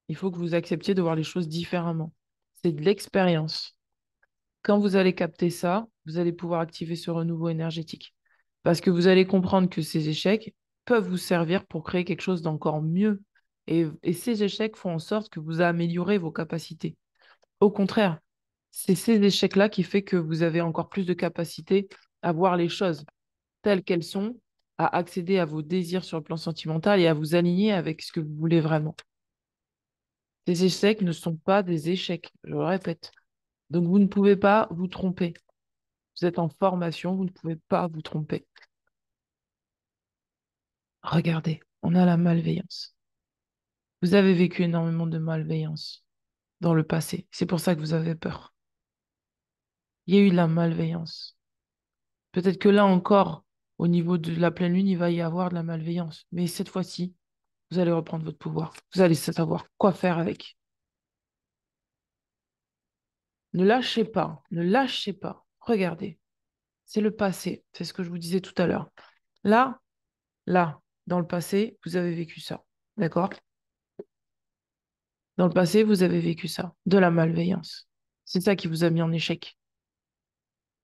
Il faut que vous acceptiez de voir les choses différemment. C'est de l'expérience. Quand vous allez capter ça, vous allez pouvoir activer ce renouveau énergétique. Parce que vous allez comprendre que ces échecs peuvent vous servir pour créer quelque chose d'encore mieux. Et ces échecs font en sorte que vous améliorez vos capacités. Au contraire, c'est ces échecs-là qui fait que vous avez encore plus de capacité à voir les choses telles qu'elles sont, à accéder à vos désirs sur le plan sentimental et à vous aligner avec ce que vous voulez vraiment. Ces échecs ne sont pas des échecs, je le répète. Donc vous ne pouvez pas vous tromper. Vous êtes en formation, vous ne pouvez pas vous tromper. Regardez, on a la malveillance. Vous avez vécu énormément de malveillance dans le passé. C'est pour ça que vous avez peur. Il y a eu de la malveillance. Peut-être que là encore, au niveau de la pleine lune, il va y avoir de la malveillance. Mais cette fois-ci, vous allez reprendre votre pouvoir. Vous allez savoir quoi faire avec. Ne lâchez pas, ne lâchez pas. Regardez, c'est le passé. C'est ce que je vous disais tout à l'heure. Là, là, dans le passé, vous avez vécu ça. D'accord? Dans le passé, vous avez vécu ça, de la malveillance. C'est ça qui vous a mis en échec.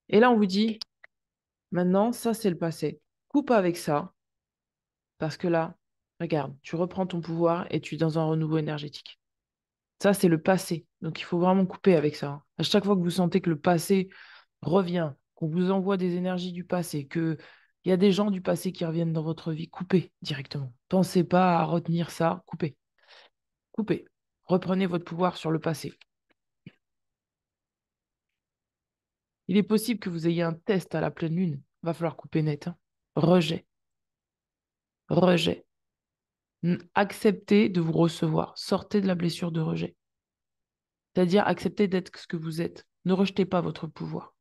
Et là, on vous dit, maintenant, ça, c'est le passé. Coupe avec ça, parce que là, regarde, tu reprends ton pouvoir et tu es dans un renouveau énergétique. Ça, c'est le passé. Donc, il faut vraiment couper avec ça, hein. À chaque fois que vous sentez que le passé revient, qu'on vous envoie des énergies du passé, qu'il y a des gens du passé qui reviennent dans votre vie, coupez directement. Pensez pas à retenir ça, coupez. Coupez. Reprenez votre pouvoir sur le passé. Il est possible que vous ayez un test à la pleine lune. Va falloir couper net, hein. Rejet. Rejet. Acceptez de vous recevoir. Sortez de la blessure de rejet. C'est-à-dire acceptez d'être ce que vous êtes. Ne rejetez pas votre pouvoir.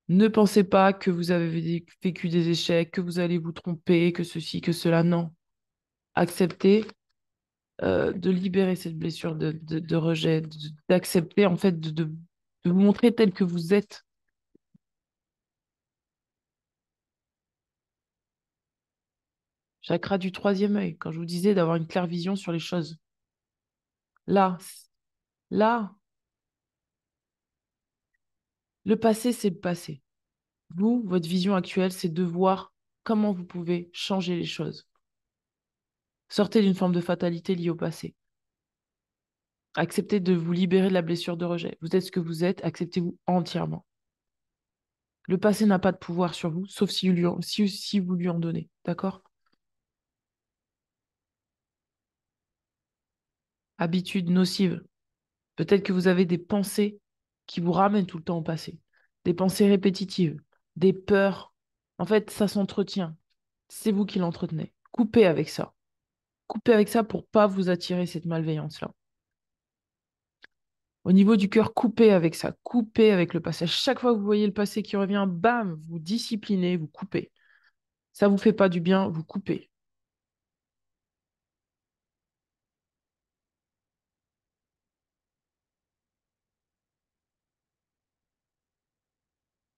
Ne pensez pas que vous avez vécu des échecs, que vous allez vous tromper, que ceci, que cela. Non. Acceptez de libérer cette blessure de rejet, d'accepter en fait de vous montrer tel que vous êtes. Chakra du troisième œil, quand je vous disais d'avoir une claire vision sur les choses. Là, là, le passé, c'est le passé. Vous, votre vision actuelle, c'est de voir comment vous pouvez changer les choses. Sortez d'une forme de fatalité liée au passé. Acceptez de vous libérer de la blessure de rejet. Vous êtes ce que vous êtes, acceptez-vous entièrement. Le passé n'a pas de pouvoir sur vous, sauf si vous lui en donnez. D'accord? Habitude nocive. Peut-être que vous avez des pensées qui vous ramènent tout le temps au passé. Des pensées répétitives, des peurs. En fait, ça s'entretient. C'est vous qui l'entretenez. Coupez avec ça. Coupez avec ça pour pas vous attirer cette malveillance-là. Au niveau du cœur, coupez avec ça. Coupez avec le passé. Chaque fois que vous voyez le passé qui revient, bam, vous disciplinez, vous coupez. Ça vous fait pas du bien, vous coupez.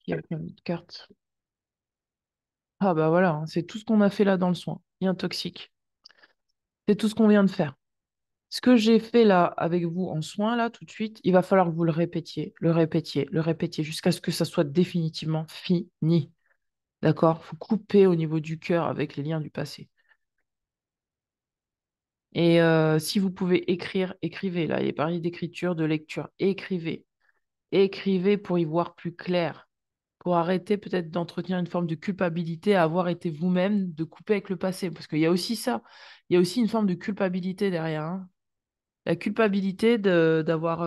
Il y a plein de cartes. Ah bah voilà, hein, c'est tout ce qu'on a fait là dans le soin. Rien de toxique. C'est tout ce qu'on vient de faire. Ce que j'ai fait là avec vous en soin, là, tout de suite, il va falloir que vous le répétiez, jusqu'à ce que ça soit définitivement fini. D'accord? Faut couper au niveau du cœur avec les liens du passé. Et si vous pouvez écrire, écrivez. Là, il est parlé d'écriture, de lecture. Écrivez. Écrivez pour y voir plus clair, pour arrêter peut-être d'entretenir une forme de culpabilité à avoir été vous-même, de couper avec le passé. Parce qu'il y a aussi ça. Il y a aussi une forme de culpabilité derrière, hein. La culpabilité d'avoir,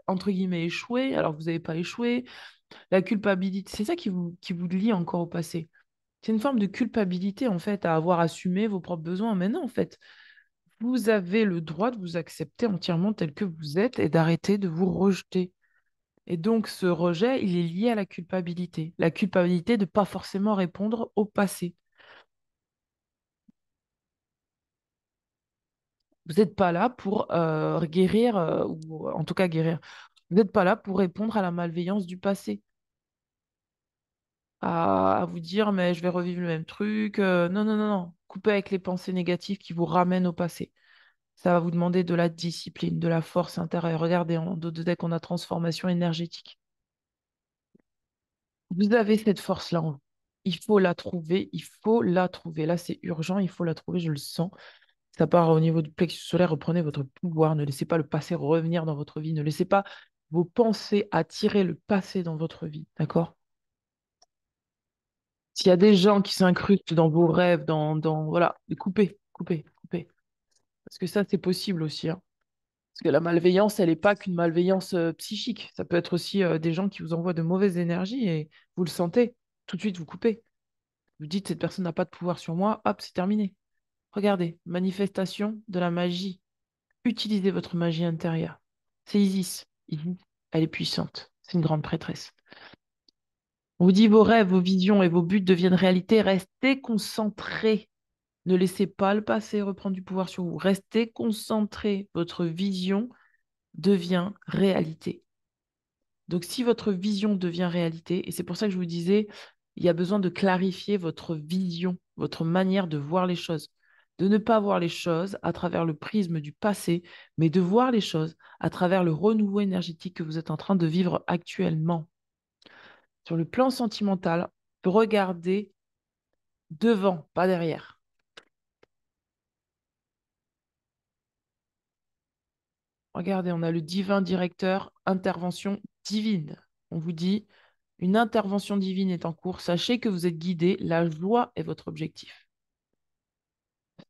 entre guillemets, échoué alors que vous n'avez pas échoué. La culpabilité, c'est ça qui vous lie encore au passé. C'est une forme de culpabilité, en fait, à avoir assumé vos propres besoins. Mais non, en fait, vous avez le droit de vous accepter entièrement tel que vous êtes et d'arrêter de vous rejeter. Et donc, ce rejet, il est lié à la culpabilité. La culpabilité de ne pas forcément répondre au passé. Vous n'êtes pas là pour guérir, ou en tout cas guérir. Vous n'êtes pas là pour répondre à la malveillance du passé, à vous dire, mais je vais revivre le même truc. Non, non, non, non. Coupez avec les pensées négatives qui vous ramènent au passé. Ça va vous demander de la discipline, de la force intérieure. Regardez, en dos de deck, on a transformation énergétique. Vous avez cette force-là en vous. Il faut la trouver, il faut la trouver. Là, c'est urgent, il faut la trouver, je le sens. Ça part au niveau du plexus solaire, reprenez votre pouvoir, ne laissez pas le passé revenir dans votre vie, ne laissez pas vos pensées attirer le passé dans votre vie, d'accord? S'il y a des gens qui s'incrustent dans vos rêves, voilà, coupez, coupez, coupez. Parce que ça, c'est possible aussi, hein. Parce que la malveillance, elle n'est pas qu'une malveillance psychique. Ça peut être aussi des gens qui vous envoient de mauvaises énergies et vous le sentez. Tout de suite, vous coupez. Vous dites, cette personne n'a pas de pouvoir sur moi, hop, c'est terminé. Regardez, manifestation de la magie. Utilisez votre magie intérieure. C'est Isis. Isis, elle est puissante. C'est une grande prêtresse. On vous dit vos rêves, vos visions et vos buts deviennent réalité. Restez concentrés. Ne laissez pas le passé reprendre du pouvoir sur vous. Restez concentrés. Votre vision devient réalité. Donc, si votre vision devient réalité, et c'est pour ça que je vous disais, il y a besoin de clarifier votre vision, votre manière de voir les choses, de ne pas voir les choses à travers le prisme du passé, mais de voir les choses à travers le renouveau énergétique que vous êtes en train de vivre actuellement. Sur le plan sentimental, regardez devant, pas derrière. Regardez, on a le divin directeur, intervention divine. On vous dit, une intervention divine est en cours. Sachez que vous êtes guidé. La joie est votre objectif.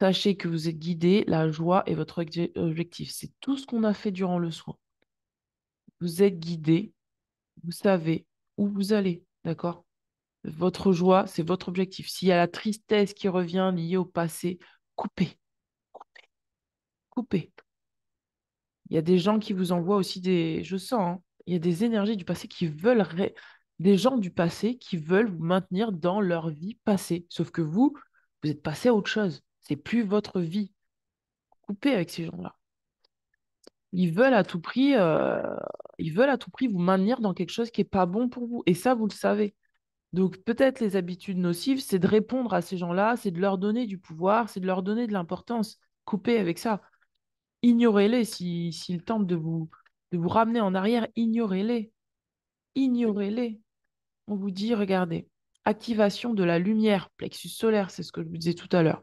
Sachez que vous êtes guidé. La joie est votre objectif. C'est tout ce qu'on a fait durant le soin. Vous êtes guidé. Vous savez où vous allez. D'accord? Votre joie, c'est votre objectif. S'il y a la tristesse qui revient liée au passé, coupez, coupez, coupez. Il y a des gens qui vous envoient aussi des... Je sens, hein, il y a des énergies du passé qui veulent... Des gens du passé qui veulent vous maintenir dans leur vie passée. Sauf que vous êtes passé à autre chose. C'est plus votre vie. Coupez avec ces gens-là. Ils veulent à tout prix, ils veulent à tout prix vous maintenir dans quelque chose qui n'est pas bon pour vous. Et ça, vous le savez. Donc peut-être les habitudes nocives, c'est de répondre à ces gens-là, c'est de leur donner du pouvoir, c'est de leur donner de l'importance. Coupez avec ça. Ignorez-les s'ils tentent de vous ramener en arrière, ignorez-les. Ignorez-les. On vous dit, regardez, activation de la lumière, plexus solaire, c'est ce que je vous disais tout à l'heure.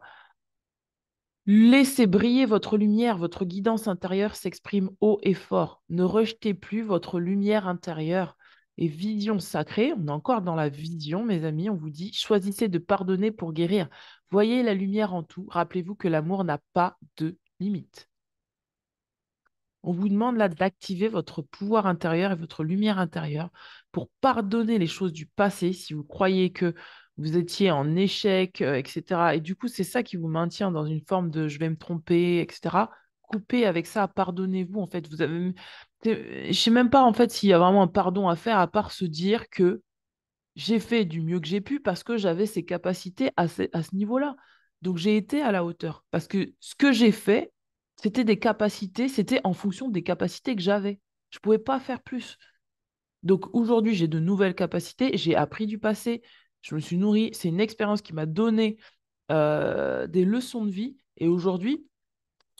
Laissez briller votre lumière, votre guidance intérieure s'exprime haut et fort. Ne rejetez plus votre lumière intérieure. Et vision sacrée, on est encore dans la vision, mes amis, on vous dit, choisissez de pardonner pour guérir. Voyez la lumière en tout. Rappelez-vous que l'amour n'a pas de limite. On vous demande là d'activer votre pouvoir intérieur et votre lumière intérieure pour pardonner les choses du passé si vous croyez que vous étiez en échec, etc. Et du coup, c'est ça qui vous maintient dans une forme de je vais me tromper, etc. Coupez avec ça, pardonnez-vous. En fait, je ne sais même pas en fait s'il y a vraiment un pardon à faire à part se dire que j'ai fait du mieux que j'ai pu parce que j'avais ces capacités à ce niveau-là. Donc j'ai été à la hauteur. Parce que ce que j'ai fait, c'était des capacités, c'était en fonction des capacités que j'avais. Je ne pouvais pas faire plus. Donc aujourd'hui, j'ai de nouvelles capacités, j'ai appris du passé, je me suis nourrie. C'est une expérience qui m'a donné des leçons de vie. Et aujourd'hui,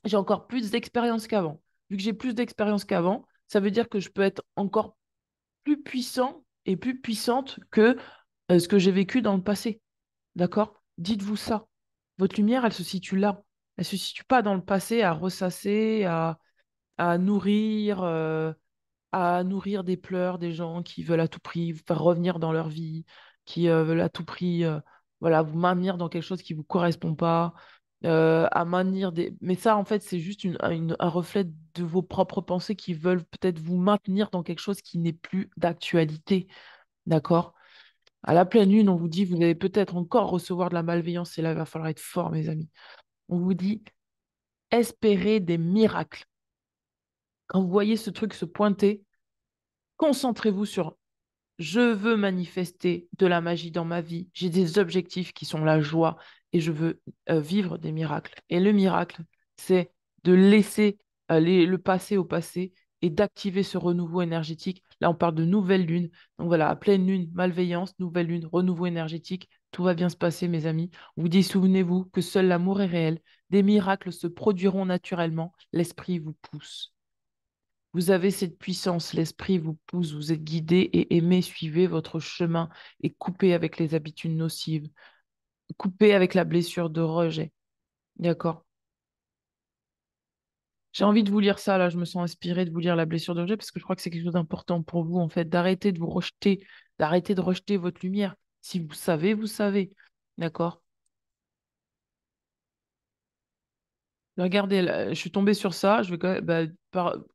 j'ai encore plus d'expérience qu'avant. Vu que j'ai plus d'expérience qu'avant, ça veut dire que je peux être encore plus puissant et plus puissante que ce que j'ai vécu dans le passé. D'accord? Dites-vous ça. Votre lumière, elle se situe là. Elle se situe pas dans le passé à ressasser, à nourrir, des pleurs des gens qui veulent à tout prix vous faire revenir dans leur vie, qui veulent à tout prix voilà, vous maintenir dans quelque chose qui ne vous correspond pas, à maintenir des... Mais ça, en fait, c'est juste un reflet de vos propres pensées qui veulent peut-être vous maintenir dans quelque chose qui n'est plus d'actualité. D'accord? À la pleine lune, on vous dit, vous allez peut-être encore recevoir de la malveillance, et là, il va falloir être fort, mes amis. On vous dit, espérez des miracles. Quand vous voyez ce truc se pointer, concentrez-vous sur je veux manifester de la magie dans ma vie. J'ai des objectifs qui sont la joie et je veux vivre des miracles. Et le miracle, c'est de laisser le passé au passé et d'activer ce renouveau énergétique. Là, on parle de nouvelle lune. Donc voilà, à pleine lune, malveillance, nouvelle lune, renouveau énergétique. Tout va bien se passer, mes amis. On vous dit, souvenez-vous que seul l'amour est réel. Des miracles se produiront naturellement. L'esprit vous pousse. Vous avez cette puissance, l'esprit vous pousse, vous êtes guidé et aimé, suivez votre chemin et coupez avec les habitudes nocives, coupez avec la blessure de rejet. D'accord? J'ai envie de vous lire ça, là, je me sens inspirée de vous lire la blessure de rejet parce que je crois que c'est quelque chose d'important pour vous, en fait, d'arrêter de vous rejeter, d'arrêter de rejeter votre lumière. Si vous savez, vous savez. D'accord? Regardez, là, je suis tombée sur ça. Je vais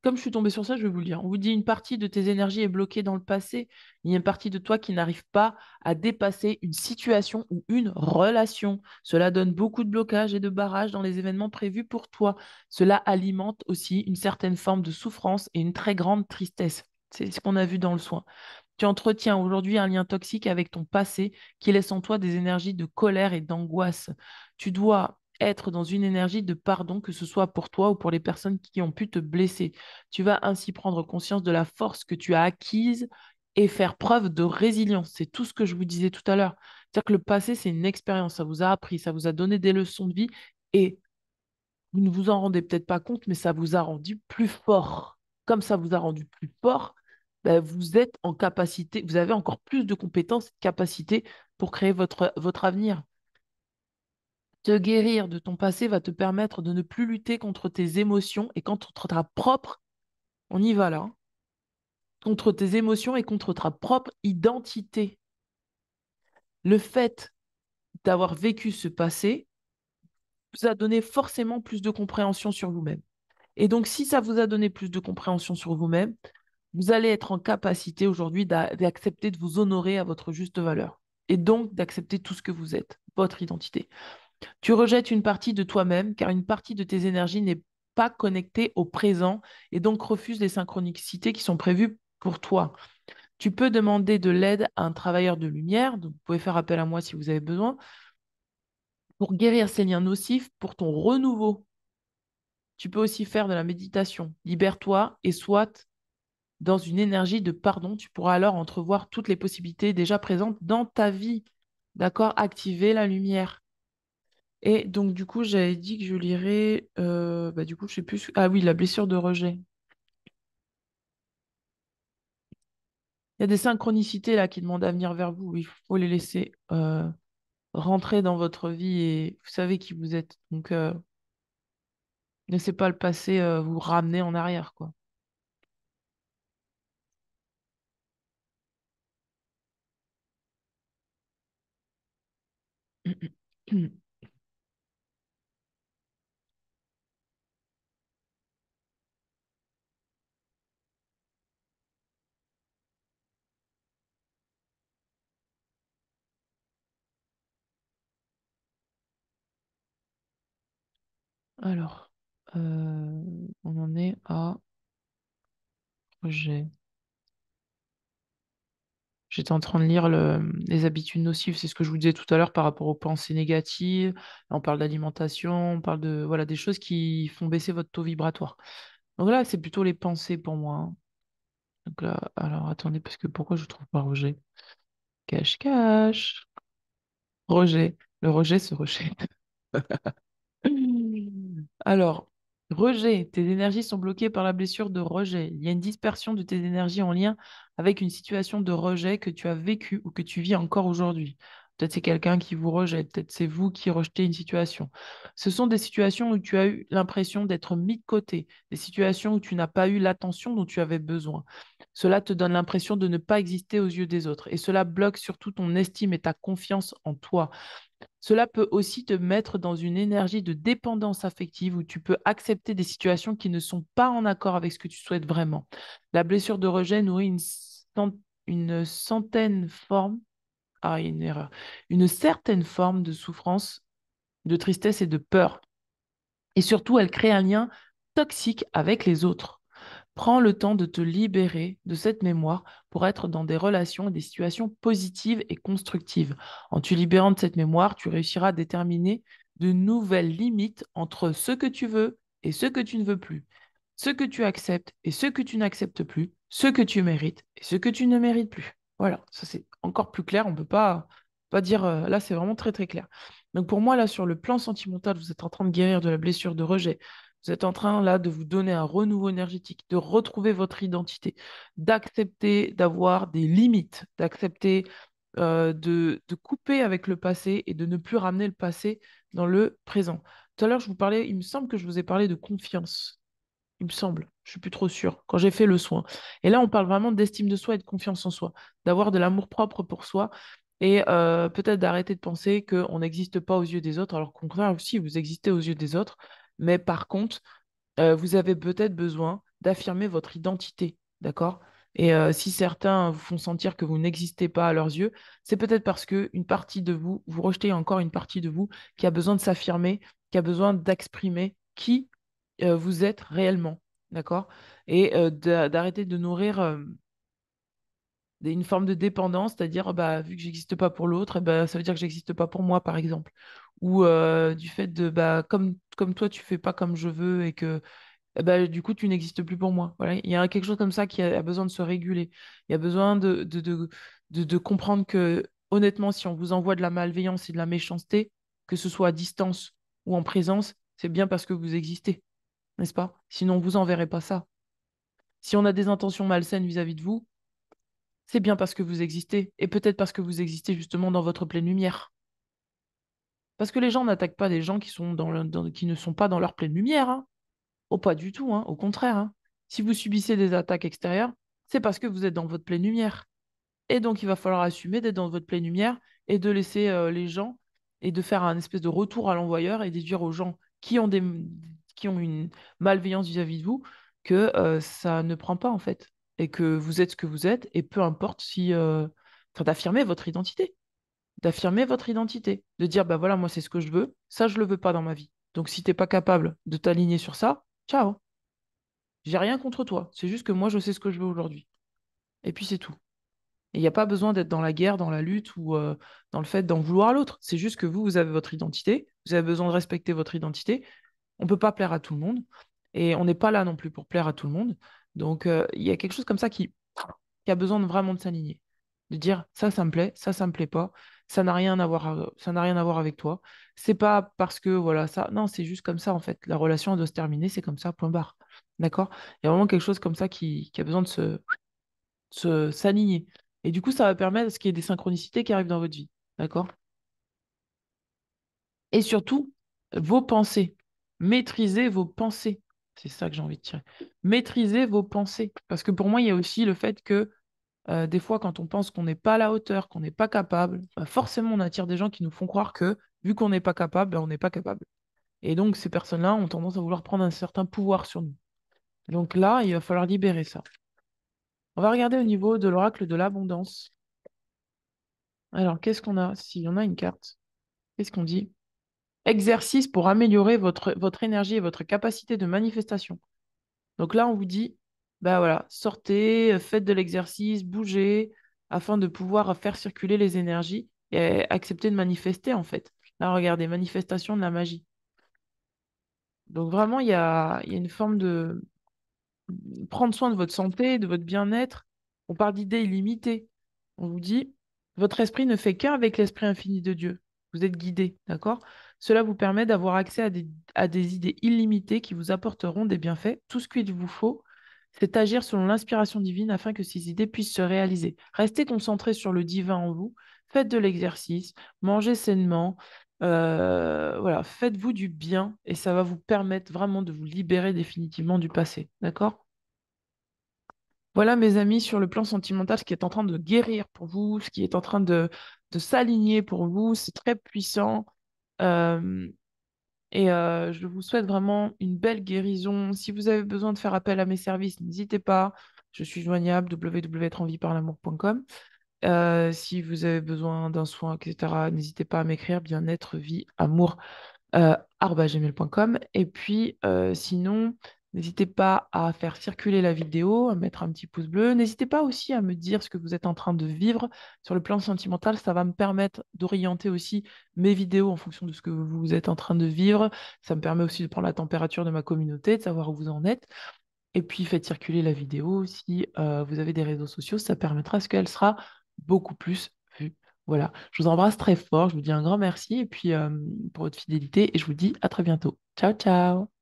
comme je suis tombée sur ça, je vais vous le dire. On vous dit une partie de tes énergies est bloquée dans le passé. Il y a une partie de toi qui n'arrive pas à dépasser une situation ou une relation. Cela donne beaucoup de blocages et de barrages dans les événements prévus pour toi. Cela alimente aussi une certaine forme de souffrance et une très grande tristesse. C'est ce qu'on a vu dans le soin. Tu entretiens aujourd'hui un lien toxique avec ton passé qui laisse en toi des énergies de colère et d'angoisse. Tu dois être dans une énergie de pardon, que ce soit pour toi ou pour les personnes qui ont pu te blesser. Tu vas ainsi prendre conscience de la force que tu as acquise et faire preuve de résilience. C'est tout ce que je vous disais tout à l'heure. C'est-à-dire que le passé, c'est une expérience. Ça vous a appris, ça vous a donné des leçons de vie et vous ne vous en rendez peut-être pas compte, mais ça vous a rendu plus fort. Comme ça vous a rendu plus fort, ben, vous êtes en capacité, vous avez encore plus de compétences et de capacités pour créer votre avenir. Te guérir de ton passé va te permettre de ne plus lutter contre tes émotions et contre ta propre, on y va là, hein, contre tes émotions et contre ta propre identité. Le fait d'avoir vécu ce passé vous a donné forcément plus de compréhension sur vous-même. Et donc, si ça vous a donné plus de compréhension sur vous-même, vous allez être en capacité aujourd'hui d'accepter de vous honorer à votre juste valeur et donc d'accepter tout ce que vous êtes, votre identité. Tu rejettes une partie de toi-même car une partie de tes énergies n'est pas connectée au présent et donc refuse les synchronicités qui sont prévues pour toi. Tu peux demander de l'aide à un travailleur de lumière, donc vous pouvez faire appel à moi si vous avez besoin, pour guérir ces liens nocifs pour ton renouveau. Tu peux aussi faire de la méditation. Libère-toi et sois dans une énergie de pardon. Tu pourras alors entrevoir toutes les possibilités déjà présentes dans ta vie. D'accord? Activer la lumière. Et donc, du coup, j'avais dit que je lirais, du coup, je sais plus. Ah oui, la blessure de rejet. Il y a des synchronicités là qui demandent à venir vers vous. Il faut les laisser rentrer dans votre vie et vous savez qui vous êtes. Donc, ne laissez pas le passé vous ramener en arrière, quoi. Alors, on en est à rejet. J'étais en train de lire les habitudes nocives, c'est ce que je vous disais tout à l'heure par rapport aux pensées négatives. On parle d'alimentation, on parle de voilà des choses qui font baisser votre taux vibratoire. Donc là, c'est plutôt les pensées pour moi, hein. Donc là, alors attendez, parce que pourquoi je trouve pas rejet? Cache, cache. Rejet. Le rejet, ce rejet. Alors, rejet. Tes énergies sont bloquées par la blessure de rejet. Il y a une dispersion de tes énergies en lien avec une situation de rejet que tu as vécue ou que tu vis encore aujourd'hui. Peut-être c'est quelqu'un qui vous rejette, peut-être c'est vous qui rejetez une situation. Ce sont des situations où tu as eu l'impression d'être mis de côté, des situations où tu n'as pas eu l'attention dont tu avais besoin. Cela te donne l'impression de ne pas exister aux yeux des autres et cela bloque surtout ton estime et ta confiance en toi. Cela peut aussi te mettre dans une énergie de dépendance affective où tu peux accepter des situations qui ne sont pas en accord avec ce que tu souhaites vraiment. La blessure de rejet nourrit une centaine forme, une erreur, une certaine forme de souffrance, de tristesse et de peur. Et surtout, elle crée un lien toxique avec les autres. Prends le temps de te libérer de cette mémoire pour être dans des relations et des situations positives et constructives. En te libérant de cette mémoire, tu réussiras à déterminer de nouvelles limites entre ce que tu veux et ce que tu ne veux plus, ce que tu acceptes et ce que tu n'acceptes plus, ce que tu mérites et ce que tu ne mérites plus. Voilà, ça c'est encore plus clair. On ne peut pas dire, là c'est vraiment très très clair. Donc pour moi, là sur le plan sentimental, vous êtes en train de guérir de la blessure de rejet. Vous êtes en train là de vous donner un renouveau énergétique, de retrouver votre identité, d'accepter d'avoir des limites, d'accepter de couper avec le passé et de ne plus ramener le passé dans le présent. Tout à l'heure, je vous parlais, il me semble que je vous ai parlé de confiance. Il me semble, je suis plus trop sûre, quand j'ai fait le soin. Et là, on parle vraiment d'estime de soi et de confiance en soi, d'avoir de l'amour propre pour soi et peut-être d'arrêter de penser qu'on n'existe pas aux yeux des autres, alors qu'au contraire, aussi, vous existez aux yeux des autres. Mais par contre, vous avez peut-être besoin d'affirmer votre identité, d'accord? Et si certains vous font sentir que vous n'existez pas à leurs yeux, c'est peut-être parce que une partie de vous, vous rejetez encore une partie de vous qui a besoin de s'affirmer, qui a besoin d'exprimer qui vous êtes réellement, d'accord? Et d'arrêter de nourrir une forme de dépendance, c'est-à-dire bah, vu que j'existe pas pour l'autre, eh ben, ça veut dire que j'existe pas pour moi, par exemple. Ou du fait de bah, comme toi, tu fais pas comme je veux et que eh ben, du coup, tu n'existes plus pour moi. Voilà. Il y a quelque chose comme ça qui a besoin de se réguler. Il y a besoin de comprendre que, honnêtement, si on vous envoie de la malveillance et de la méchanceté, que ce soit à distance ou en présence, c'est bien parce que vous existez, n'est-ce pas? Sinon, on vous enverrait pas ça. Si on a des intentions malsaines vis-à-vis de vous, c'est bien parce que vous existez. Et peut-être parce que vous existez justement dans votre pleine lumière. Parce que les gens n'attaquent pas des gens qui sont qui ne sont pas dans leur pleine lumière, hein. Oh, pas du tout, hein, au contraire, hein. Si vous subissez des attaques extérieures, c'est parce que vous êtes dans votre pleine lumière. Et donc, il va falloir assumer d'être dans votre pleine lumière et de laisser les gens et de faire un espèce de retour à l'envoyeur et de dire aux gens qui ont une malveillance vis-à-vis de vous que ça ne prend pas en fait et que vous êtes ce que vous êtes et peu importe si... Enfin, d'affirmer votre identité. D'affirmer votre identité. De dire, bah voilà, moi c'est ce que je veux, ça je le veux pas dans ma vie. Donc si t'es pas capable de t'aligner sur ça, ciao. J'ai rien contre toi. C'est juste que moi, je sais ce que je veux aujourd'hui. Et puis, c'est tout. Et il n'y a pas besoin d'être dans la guerre, dans la lutte ou dans le fait d'en vouloir à l'autre. C'est juste que vous avez votre identité. Vous avez besoin de respecter votre identité. On ne peut pas plaire à tout le monde. Et on n'est pas là non plus pour plaire à tout le monde. Donc, il y a quelque chose comme ça qui a besoin de vraiment de s'aligner. De dire, ça me plaît, ça me plaît pas. Ça n'a rien à voir, ça n'a rien à voir avec toi. C'est pas parce que, voilà, ça. Non, c'est juste comme ça, en fait. La relation, elle doit se terminer, c'est comme ça, point barre. D'accord? Il y a vraiment quelque chose comme ça qui a besoin de s'aligner. Et du coup, ça va permettre à ce qu'il y ait des synchronicités qui arrivent dans votre vie. D'accord? Et surtout, vos pensées. Maîtrisez vos pensées. C'est ça que j'ai envie de tirer. Maîtrisez vos pensées. Parce que pour moi, il y a aussi le fait que des fois, quand on pense qu'on n'est pas à la hauteur, qu'on n'est pas capable, bah, forcément, on attire des gens qui nous font croire que, vu qu'on n'est pas capable, ben, on n'est pas capable. Et donc, ces personnes-là ont tendance à vouloir prendre un certain pouvoir sur nous. Donc là, il va falloir libérer ça. On va regarder au niveau de l'oracle de l'abondance. Alors, qu'est-ce qu'on a? S'il y en a une carte, qu'est-ce qu'on dit? Exercice pour améliorer votre énergie et votre capacité de manifestation. Donc là, on vous dit, bah voilà, sortez, faites de l'exercice, bougez, afin de pouvoir faire circuler les énergies et accepter de manifester, en fait. Là, regardez, manifestation de la magie. Donc vraiment, il y a une forme de prendre soin de votre santé, de votre bien-être. On parle d'idées illimitées. On vous dit, votre esprit ne fait qu'un avec l'esprit infini de Dieu. Vous êtes guidé, d'accord? Cela vous permet d'avoir accès à des idées illimitées qui vous apporteront des bienfaits, tout ce qu'il vous faut C'est agir selon l'inspiration divine afin que ces idées puissent se réaliser. Restez concentré sur le divin en vous, faites de l'exercice, mangez sainement, voilà, faites-vous du bien et ça va vous permettre vraiment de vous libérer définitivement du passé. D'accord? Voilà, mes amis, sur le plan sentimental, ce qui est en train de guérir pour vous, ce qui est en train de s'aligner pour vous, c'est très puissant. Euh, je vous souhaite vraiment une belle guérison. Si vous avez besoin de faire appel à mes services, n'hésitez pas. Je suis joignable www.etreenvieparlamour.com. Si vous avez besoin d'un soin, etc., n'hésitez pas à m'écrire bien-être, vie, amour @gmail.com. Et puis, sinon, n'hésitez pas à faire circuler la vidéo, à mettre un petit pouce bleu. N'hésitez pas aussi à me dire ce que vous êtes en train de vivre sur le plan sentimental. Ça va me permettre d'orienter aussi mes vidéos en fonction de ce que vous êtes en train de vivre. Ça me permet aussi de prendre la température de ma communauté, de savoir où vous en êtes. Et puis, faites circuler la vidéo. Si vous avez des réseaux sociaux, ça permettra à ce qu'elle sera beaucoup plus vue. Voilà, je vous embrasse très fort, je vous dis un grand merci et puis pour votre fidélité et je vous dis à très bientôt. Ciao, ciao!